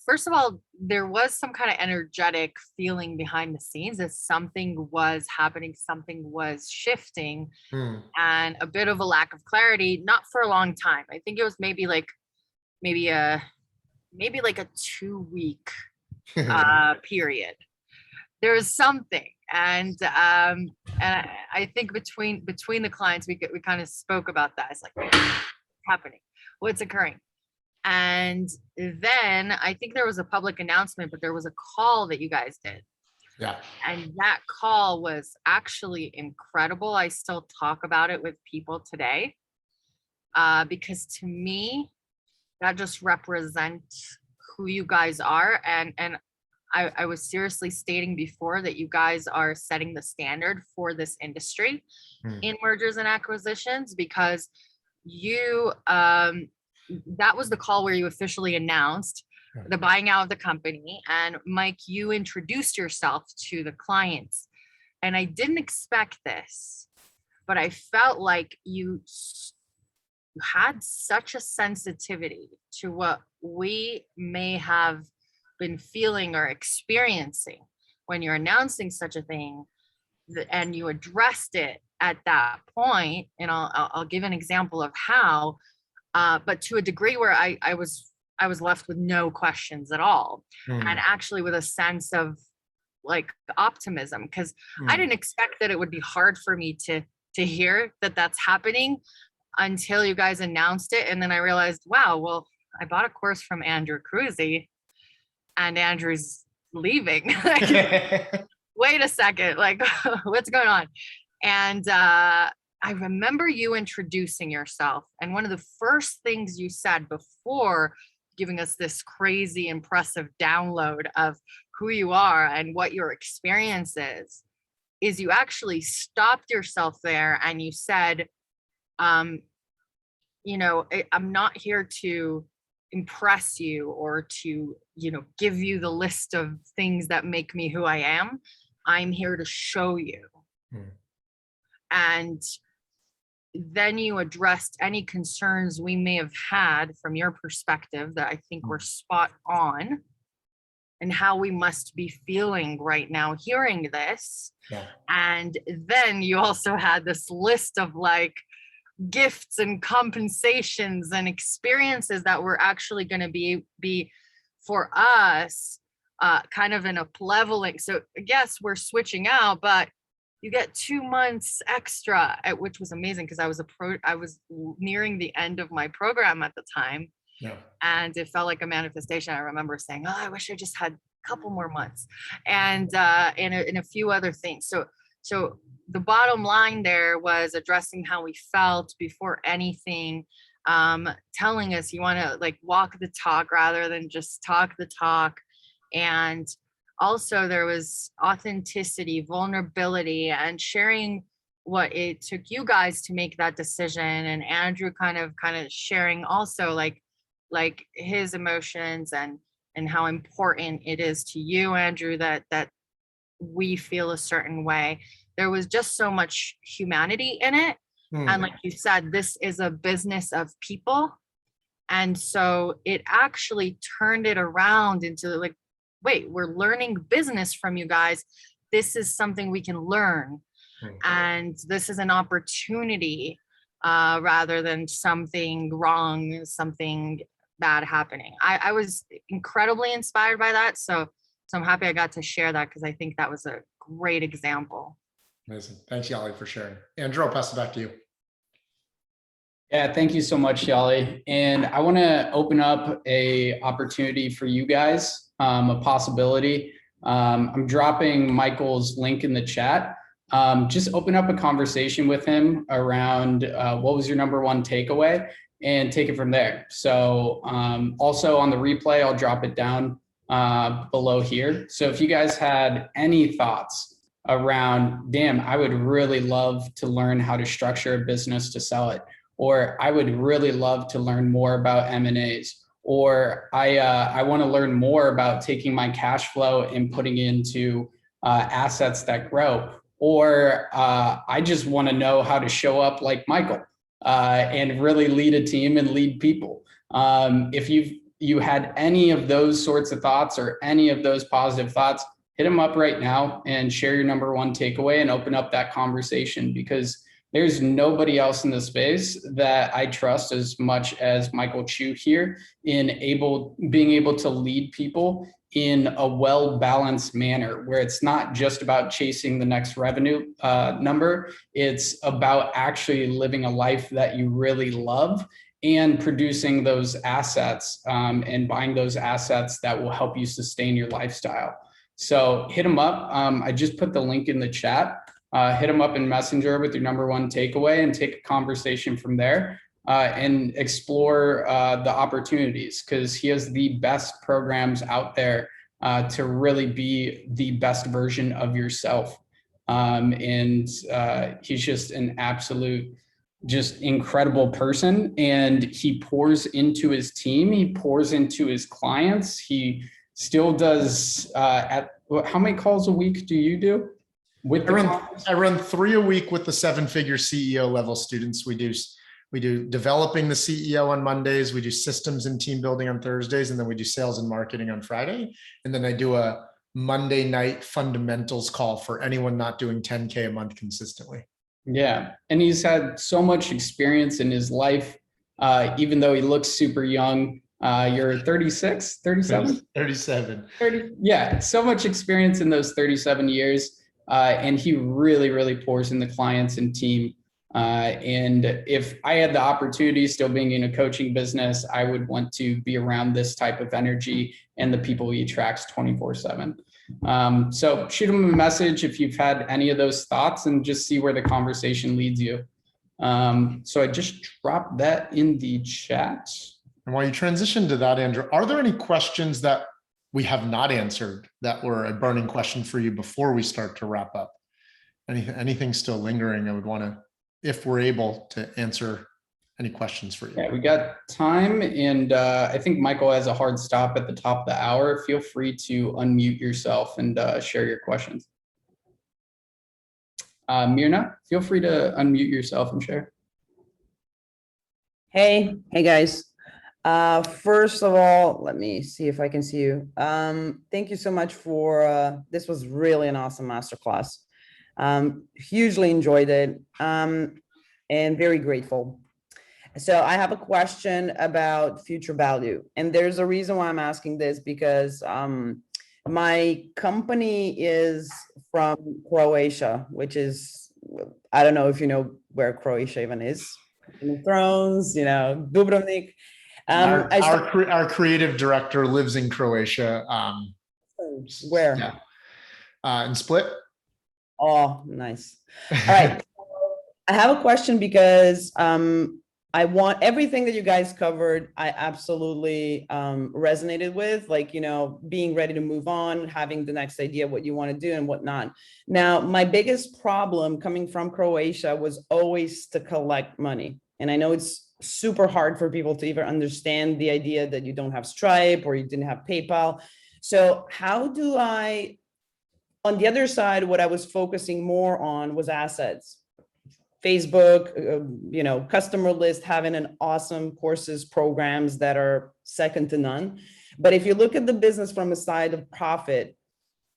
Speaker 4: first of all, there was some kind of energetic feeling behind the scenes as something was happening, something was shifting, and a bit of a lack of clarity, not for a long time. I think it was maybe like a 2-week period. There was something. And I think between the clients, we kind of spoke about that. It's like, what's happening? What's occurring? And then I think there was a public announcement, but there was a call that you guys did.
Speaker 2: Yeah.
Speaker 4: And that call was actually incredible. I still talk about it with people today, because to me, that just represents who you guys are. And I was seriously stating before that you guys are setting the standard for this industry in mergers and acquisitions, because you, that was the call where you officially announced the buying out of the company. And Mike, you introduced yourself to the clients. And I didn't expect this, but I felt like you had such a sensitivity to what we may have been feeling or experiencing when you're announcing such a thing, and you addressed it at that point. And I'll give an example of how, but to a degree where I was left with no questions at all, and actually with a sense of like optimism, because I didn't expect that it would be hard for me to hear that that's happening until you guys announced it. And then I realized, wow, well, I bought a course from Andrew Cruzy, and Andrew's leaving. Wait a second, like what's going on? And I remember you introducing yourself, and one of the first things you said before giving us this crazy impressive download of who you are and what your experience is you actually stopped yourself there and you said, I'm not here to impress you or to, give you the list of things that make me who I am. I'm here to show you. And then you addressed any concerns we may have had from your perspective that I think were spot on, and how we must be feeling right now hearing this.
Speaker 2: Yeah.
Speaker 4: And then you also had this list of like gifts and compensations and experiences that were actually going to be for us kind of in a leveling. So yes, we're switching out, but you get 2 months extra, which was amazing, because I was nearing the end of my program at the time.
Speaker 2: Yeah.
Speaker 4: And it felt like a manifestation. I remember saying, oh, I wish I just had a couple more months, and a few other things. So the bottom line there was addressing how we felt before anything, telling us you want to like walk the talk rather than just talk the talk. And also there was authenticity, vulnerability, and sharing what it took you guys to make that decision. And Andrew kind of sharing also like his emotions and how important it is to you, Andrew, that we feel a certain way. There was just so much humanity in it. And like you said, this is a business of people. And so it actually turned it around into like, wait, we're learning business from you guys. This is something we can learn. And this is an opportunity rather than something wrong, something bad happening. I was incredibly inspired by that. So I'm happy I got to share that, because I think that was a great example.
Speaker 2: Amazing. Thanks, Yali, for sharing. Andrew, I'll pass it back to you.
Speaker 1: Yeah, thank you so much, Yali. And I want to open up a opportunity for you guys, a possibility. I'm dropping Michael's link in the chat. Just open up a conversation with him around what was your number one takeaway, and take it from there. So also on the replay, I'll drop it down below here. So if you guys had any thoughts around, damn, I would really love to learn how to structure a business to sell it, or I would really love to learn more about M&As, or I want to learn more about taking my cash flow and putting into assets that grow, or I just want to know how to show up like Michael and really lead a team and lead people. If you had any of those sorts of thoughts or any of those positive thoughts, hit them up right now and share your number one takeaway and open up that conversation, because there's nobody else in the space that I trust as much as Michael Chu here in being able to lead people in a well-balanced manner, where it's not just about chasing the next revenue number. It's about actually living a life that you really love and producing those assets and buying those assets that will help you sustain your lifestyle. So hit them up. I just put the link in the chat. Hit them up in Messenger with your number one takeaway and take a conversation from there and explore the opportunities, because he has the best programs out there to really be the best version of yourself. And he's just an absolute, just incredible person. And he pours into his team. He pours into his clients. He still does how many calls a week do you do?
Speaker 2: I run 3 a week with the 7-figure CEO level students. We do developing the CEO on Mondays. We do systems and team building on Thursdays. And then we do sales and marketing on Friday. And then I do a Monday night fundamentals call for anyone not doing 10K a month consistently.
Speaker 1: Yeah. And he's had so much experience in his life, even though he looks super young. You're 36, 37?
Speaker 2: 37.
Speaker 1: 30. Yeah. So much experience in those 37 years. And he really, really pours in the clients and team. And if I had the opportunity, still being in a coaching business, I would want to be around this type of energy and the people he attracts 24/7. So shoot him a message if you've had any of those thoughts and just see where the conversation leads you. So I just dropped that in the chat.
Speaker 2: And while you transition to that, Andrew, are there any questions that we have not answered that were a burning question for you before we start to wrap up? Anything still lingering? I would want to, if we're able to answer any questions for you.
Speaker 1: Yeah, we got time. And I think Michael has a hard stop at the top of the hour. Feel free to unmute yourself and share your questions. Mirna, feel free to unmute yourself and share.
Speaker 5: Hey guys. First of all, let me see if I can see you. Thank you so much for, this was really an awesome masterclass. Hugely enjoyed it and very grateful. So I have a question about future value. And there's a reason why I'm asking this, because my company is from Croatia, which is, I don't know if you know where Croatia even is. Game of Thrones, Dubrovnik.
Speaker 2: Our creative director lives in Croatia.
Speaker 5: Where?
Speaker 2: Yeah. In Split.
Speaker 5: Oh, nice. All right. I have a question because I want everything that you guys covered. I absolutely resonated with, like, being ready to move on, having the next idea, what you want to do and whatnot. Now, my biggest problem coming from Croatia was always to collect money. And I know it's super hard for people to even understand the idea that you don't have Stripe or you didn't have PayPal. So how do I, on the other side, what I was focusing more on was assets. Facebook, customer list, having an awesome courses, programs that are second to none. But if you look at the business from a side of profit,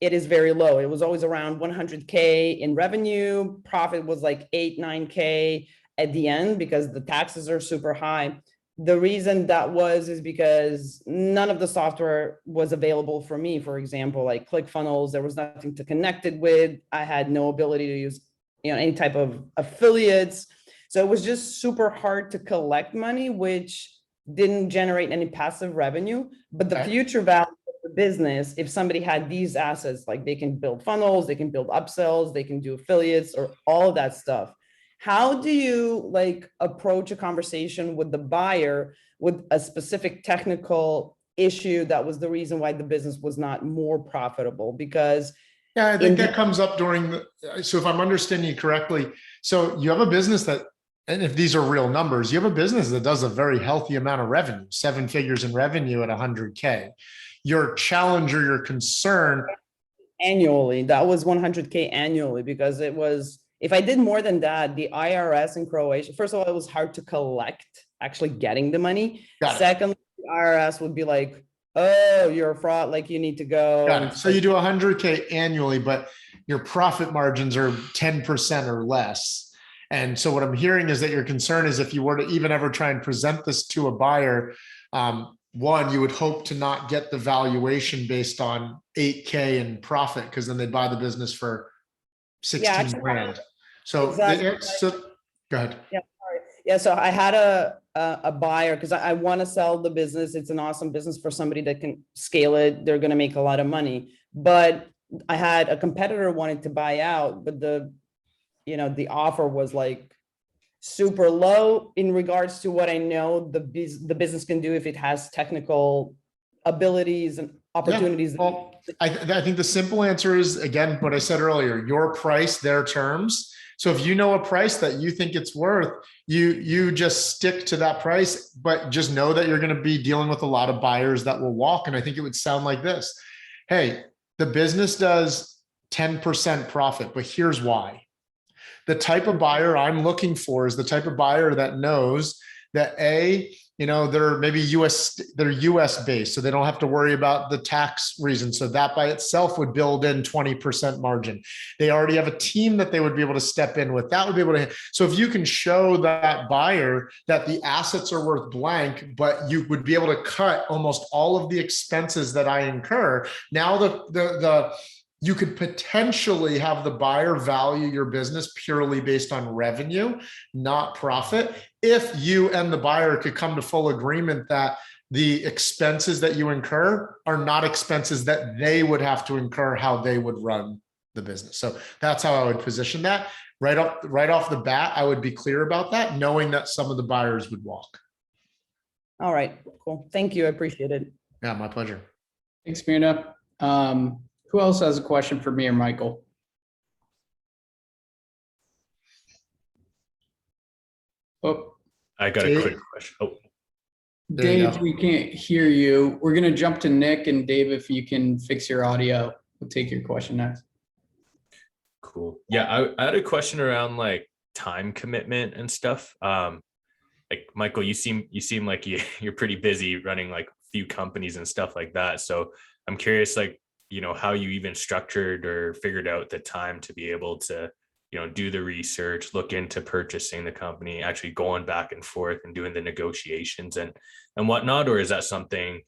Speaker 5: it is very low. It was always around 100K in revenue. Profit was like 8, 9K at the end because the taxes are super high. The reason that is because none of the software was available for me. For example, like ClickFunnels, there was nothing to connect it with. I had no ability to use any type of affiliates. So it was just super hard to collect money, which didn't generate any passive revenue. But the future value of the business, if somebody had these assets, like they can build funnels, they can build upsells, they can do affiliates or all of that stuff. How do you approach a conversation with the buyer with a specific technical issue that was the reason why the business was not more profitable? Because
Speaker 2: Yeah, I think
Speaker 5: in
Speaker 2: that comes up during the, so if I'm understanding you correctly, so you have a business that, and if these are real numbers, you have a business that does a very healthy amount of revenue, 7 figures in revenue at 100K. Your challenge or your concern,
Speaker 5: annually, that was 100K annually, because it was, if I did more than that, the IRS in Croatia, first of all, it was hard to collect actually getting the money.
Speaker 2: got it,
Speaker 5: Secondly, the IRS would be like, oh, you're a fraud, like you need to go.
Speaker 2: got
Speaker 5: and
Speaker 2: it. So you do 100K annually, but your profit margins are 10% or less. And so what I'm hearing is that your concern is if you were to even ever try and present this to a buyer, one, you would hope to not get the valuation based on 8K in profit, because then they'd buy the business for 16
Speaker 5: actually,
Speaker 2: grand. So,
Speaker 5: exactly.
Speaker 2: so go ahead.
Speaker 5: Yeah, sorry. Yeah, so I had a buyer because I want to sell the business. It's an awesome business for somebody that can scale it. They're going to make a lot of money. But I had a competitor wanted to buy out, but the offer was like super low in regards to what I know the business can do if it has technical abilities and opportunities.
Speaker 2: Yeah. Well, I think the simple answer is, again, what I said earlier, your price, their terms. So if you know a price that you think it's worth, you just stick to that price, but just know that you're going to be dealing with a lot of buyers that will walk. And I think it would sound like this. Hey, the business does 10% profit, but here's why. The type of buyer I'm looking for is the type of buyer that knows that they're maybe they're US based, so they don't have to worry about the tax reason. So that by itself would build in 20% margin. They already have a team that they would be able to step in with. That would be able to. So if you can show that buyer that the assets are worth blank, but you would be able to cut almost all of the expenses that I incur. Now you could potentially have the buyer value your business purely based on revenue, not profit. If you and the buyer could come to full agreement that the expenses that you incur are not expenses that they would have to incur, how they would run the business. So that's how I would position that. Right off the bat, I would be clear about that, knowing that some of the buyers would walk.
Speaker 5: All right, cool. Thank you. I appreciate it.
Speaker 2: Yeah, my pleasure.
Speaker 1: Thanks, Mirna. Who else has a question for me or Michael? Oh,
Speaker 3: I got a quick question. Oh,
Speaker 1: Dave, we can't hear you. We're going to jump to Nick, and Dave, if you can fix your audio, we'll take your question next.
Speaker 3: cool. Yeah, I had a question around like time commitment and stuff. Like Michael, you seem like you're pretty busy running like a few companies and stuff like that. So I'm curious, like, how you even structured or figured out the time to be able to, do the research, look into purchasing the company, actually going back and forth and doing the negotiations and whatnot, or is that something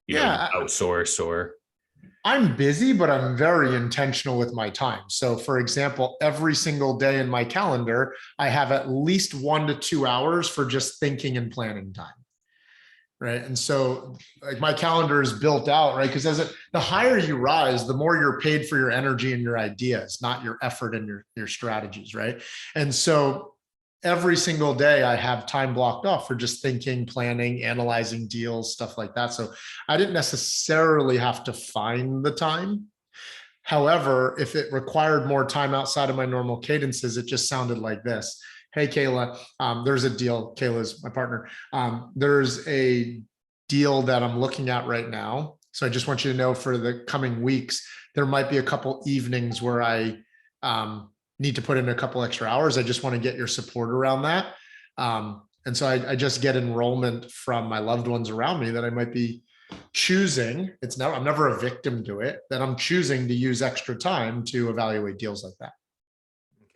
Speaker 3: you outsource? Or
Speaker 2: I'm busy, but I'm very intentional with my time. So for example, every single day in my calendar, I have at least 1 to 2 hours for just thinking and planning time. Right. And so like my calendar is built out, right? Because the higher you rise, the more you're paid for your energy and your ideas, not your effort and your strategies. Right. And so every single day I have time blocked off for just thinking, planning, analyzing deals, stuff like that. So I didn't necessarily have to find the time. However, if it required more time outside of my normal cadences, it just sounded like this. Hey, Kayla, there's a deal. Kayla's my partner. There's a deal that I'm looking at right now. So I just want you to know for the coming weeks, there might be a couple evenings where I need to put in a couple extra hours. I just want to get your support around that. And so I just get enrollment from my loved ones around me that I might be choosing. I'm never a victim to it, that I'm choosing to use extra time to evaluate deals like that.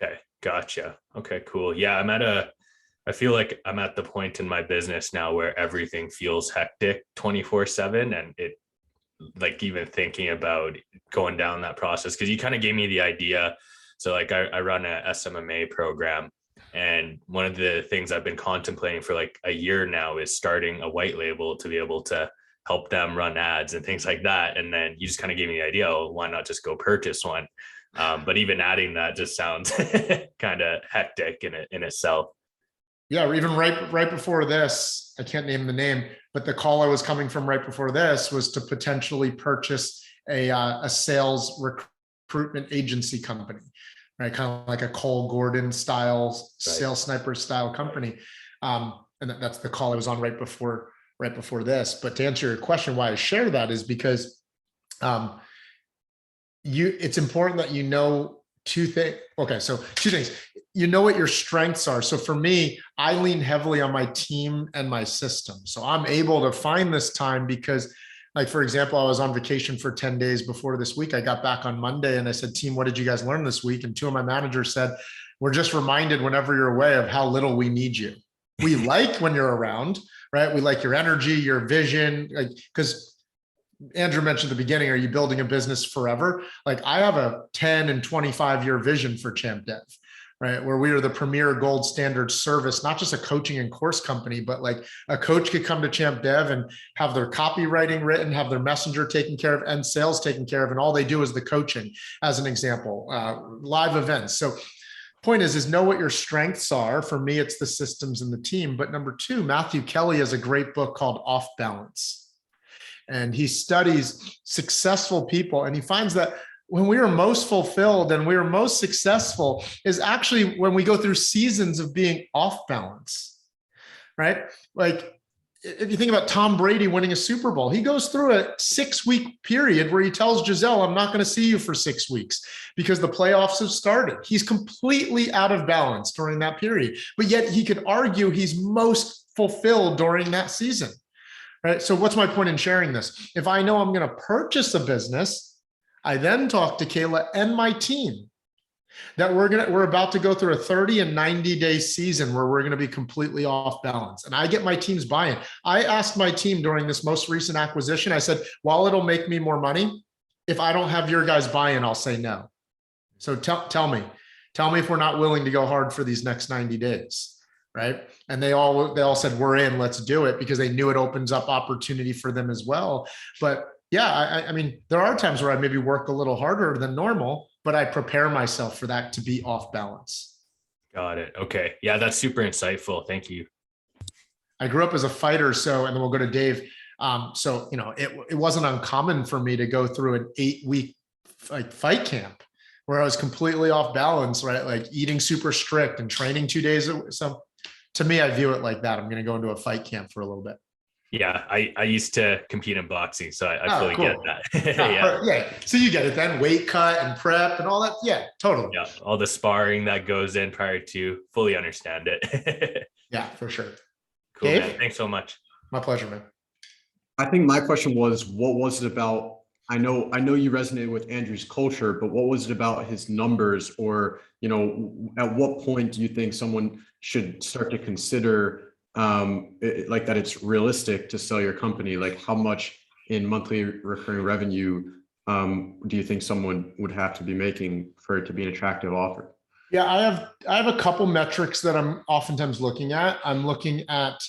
Speaker 3: okay, gotcha. Okay, cool. Yeah, I feel like I'm at the point in my business now where everything feels hectic 24/7, and it, like, even thinking about going down that process, because you kind of gave me the idea. So like I run a SMMA program, and one of the things I've been contemplating for like a year now is starting a white label to be able to help them run ads and things like that. And then you just kind of gave me the idea, oh, why not just go purchase one? But even adding that just sounds kind of hectic in itself.
Speaker 2: Yeah, or even right before this, I can't name the name, but the call I was coming from right before this was to potentially purchase a sales recruitment agency company, right? Kind of like a Cole Gordon style, sales sniper style company. And that's the call I was on right before this. But to answer your question, why I share that is because it's important that you know two things. Okay, so two things. You know what your strengths are. So for me, I lean heavily on my team and my system. So I'm able to find this time because, like, for example, I was on vacation for 10 days before this week. I got back on Monday and I said, team, what did you guys learn this week? And two of my managers said, we're just reminded whenever you're away of how little we need you. We like when you're around, right? We like your energy, your vision, like, because Andrew mentioned at the beginning, are you building a business forever? Like, I have a 10 and 25-year vision for Champ Dev, right? Where we are the premier gold standard service, not just a coaching and course company, but like a coach could come to Champ Dev and have their copywriting written, have their messenger taken care of and sales taken care of. And all they do is the coaching, as an example, live events. So point is know what your strengths are. For me, it's the systems and the team. But number two, Matthew Kelly has a great book called Off Balance. And he studies successful people, and he finds that when we are most fulfilled and we are most successful is actually when we go through seasons of being off balance, right? Like, if you think about Tom Brady winning a Super Bowl, he goes through a 6-week period where he tells Giselle, I'm not going to see you for 6 weeks because the playoffs have started. He's completely out of balance during that period, but yet he could argue he's most fulfilled during that season. Right. So what's my point in sharing this? If I know I'm going to purchase a business, I then talk to Kayla and my team that we're about to go through a 30 and 90-day season where we're going to be completely off balance. And I get my team's buy-in. I asked my team during this most recent acquisition, I said, while it'll make me more money, if I don't have your guys' buy-in, I'll say no. So tell me if we're not willing to go hard for these next 90 days. Right. And they all said, we're in, let's do it, because they knew it opens up opportunity for them as well. But yeah, I mean, there are times where I maybe work a little harder than normal, but I prepare myself for that to be off balance.
Speaker 3: Got it. Okay. Yeah, that's super insightful. Thank you.
Speaker 2: I grew up as a fighter. So, and then we'll go to Dave. So, it wasn't uncommon for me to go through an 8-week fight camp where I was completely off balance, right? Like eating super strict and training 2 days. So to me, I view it like that. I'm going to go into a fight camp for a little bit.
Speaker 3: Yeah, I used to compete in boxing, so I fully get that.
Speaker 2: Yeah. So you get it then, weight cut and prep and all that. Yeah, totally.
Speaker 3: Yeah, all the sparring that goes in prior to, fully understand it.
Speaker 2: Yeah, for sure.
Speaker 3: Cool,
Speaker 2: Dave?
Speaker 3: man. Thanks so much.
Speaker 2: My pleasure, man.
Speaker 6: I think my question was, what was it about? I know you resonated with Andrew's culture, but what was it about his numbers, or, at what point do you think someone should start to consider like that it's realistic to sell your company? Like, how much in monthly recurring revenue do you think someone would have to be making for it to be an attractive offer?
Speaker 2: Yeah, I have a couple metrics that I'm oftentimes looking at. I'm looking at,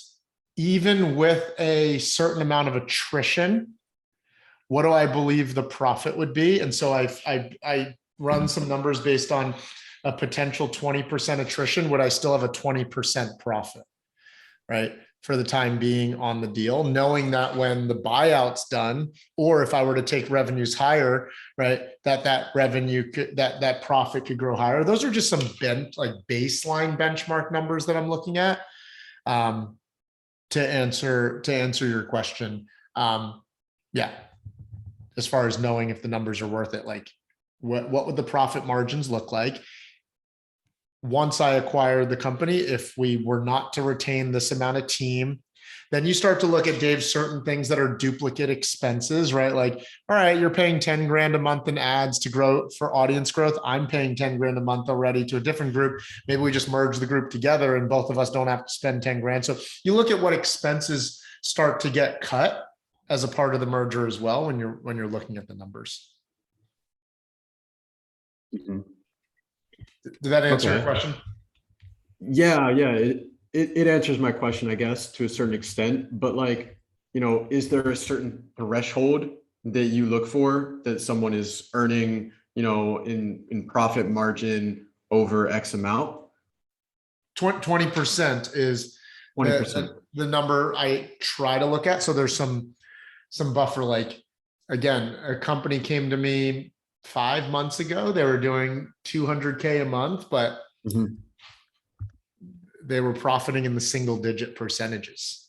Speaker 2: even with a certain amount of attrition, what do I believe the profit would be? And so I run some numbers based on a potential 20% attrition. Would I still have a 20% profit, right? For the time being on the deal, knowing that when the buyout's done, or if I were to take revenues higher, right, that revenue could, that profit could grow higher. Those are just some baseline benchmark numbers that I'm looking at. To answer your question, yeah. As far as knowing if the numbers are worth it, like what would the profit margins look like once I acquired the company? If we were not to retain this amount of team, then you start to look at, Dave, certain things that are duplicate expenses, right? Like, all right, you're paying 10 grand a month in ads to grow for audience growth. I'm paying 10 grand a month already to a different group. Maybe we just merge the group together and both of us don't have to spend 10 grand. So you look at what expenses start to get cut as a part of the merger as well when you're looking at the numbers.
Speaker 6: Mm-hmm.
Speaker 2: Did that answer your question?
Speaker 6: Yeah. It answers my question, I guess, to a certain extent. But like, is there a certain threshold that you look for that someone is earning, in profit margin over X amount?
Speaker 2: 20% is
Speaker 6: 20%.
Speaker 2: the number I try to look at. So there's some buffer. Like, again, a company came to me 5 months ago. They were doing 200K a month, but
Speaker 6: Mhm.
Speaker 2: they were profiting in the single digit percentages.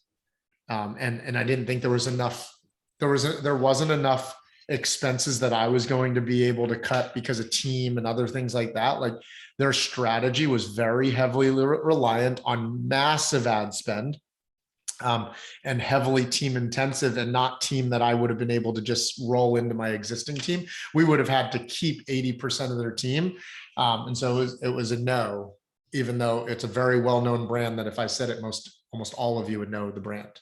Speaker 2: And I didn't think there was enough. There wasn't enough expenses that I was going to be able to cut because of team and other things like that. Like, their strategy was very heavily reliant on massive ad spend, and heavily team intensive, and not team that I would have been able to just roll into my existing team. We would have had to keep 80% of their team. And so it was a no, even though it's a very well-known brand that if I said it, almost all of you would know the brand.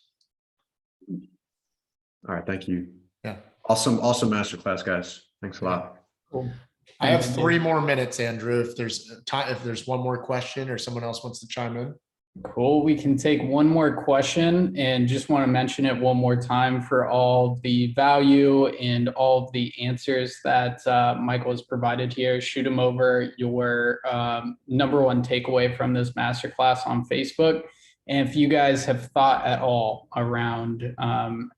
Speaker 6: All right. Thank you.
Speaker 2: Yeah.
Speaker 6: Awesome masterclass, guys. Thanks a lot.
Speaker 1: Cool.
Speaker 2: I have 3 more minutes, Andrew, if there's time, if there's one more question or someone else wants to chime in.
Speaker 1: Cool. We can take one more question, and just want to mention it one more time for all the value and all of the answers that Michael has provided here. Shoot him over your number one takeaway from this masterclass on Facebook. And if you guys have thought at all around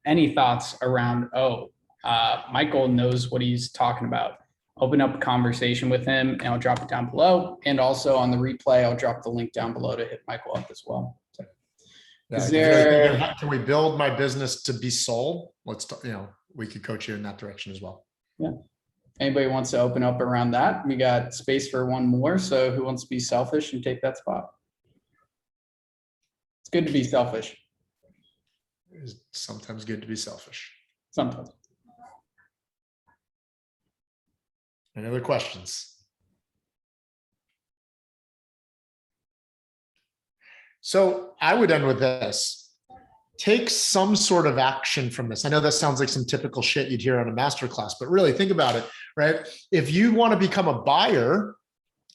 Speaker 1: any thoughts around, Michael knows what he's talking about, open up a conversation with him, and I'll drop it down below. And also on the replay, I'll drop the link down below to hit Michael up as well. So,
Speaker 2: Yeah, can we build my business to be sold? Let's, we could coach you in that direction as well.
Speaker 1: Yeah. Anybody wants to open up around that? We got space for one more. So who wants to be selfish and take that spot? It's good to be selfish.
Speaker 2: It's sometimes good to be selfish.
Speaker 1: Sometimes.
Speaker 2: Any other questions? So I would end with this. Take some sort of action from this. I know that sounds like some typical shit you'd hear on a masterclass, but really think about it, right? If you want to become a buyer,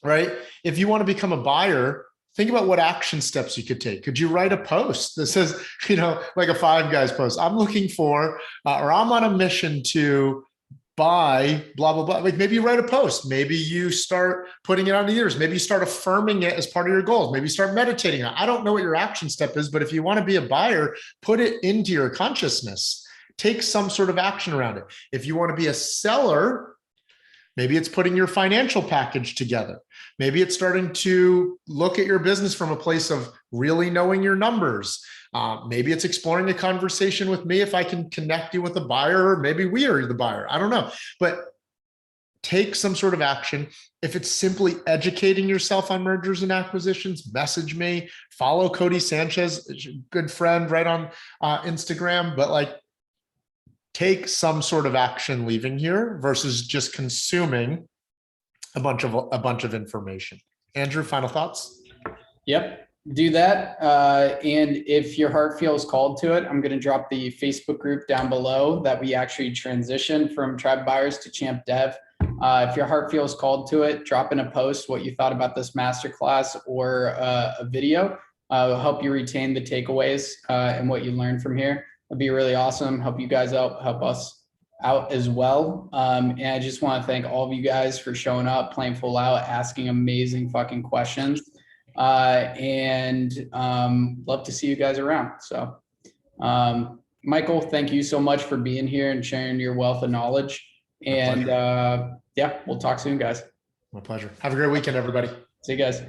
Speaker 2: right? If you want to become a buyer, think about what action steps you could take. Could you write a post that says, like a Five Guys post, I'm looking for, or I'm on a mission to buy blah, blah, blah. Like, maybe you write a post. Maybe you start putting it on the ears. Maybe you start affirming it as part of your goals. Maybe you start meditating on it. I don't know what your action step is, but if you want to be a buyer, put it into your consciousness. Take some sort of action around it. If you want to be a seller, maybe it's putting your financial package together. Maybe it's starting to look at your business from a place of really knowing your numbers. Maybe it's exploring a conversation with me if I can connect you with a buyer, or maybe we are the buyer. I don't know, but take some sort of action. If it's simply educating yourself on mergers and acquisitions, message me, follow Cody Sanchez, good friend, right on Instagram, but like, take some sort of action leaving here versus just consuming a bunch of information. Andrew, final thoughts?
Speaker 1: Yep. Do that. And if your heart feels called to it, I'm going to drop the Facebook group down below that we actually transitioned from Tribe Buyers to Champ Dev. If your heart feels called to it, drop in a post what you thought about this masterclass or a video. It'll help you retain the takeaways and what you learned from here. It'd be really awesome. Help you guys out, help us out as well. And I just want to thank all of you guys for showing up, playing full out, asking amazing fucking questions. And love to see you guys around. So, Michael, thank you so much for being here and sharing your wealth of knowledge. And yeah, we'll talk soon, guys.
Speaker 2: My pleasure. Have a great weekend, everybody.
Speaker 1: See you guys.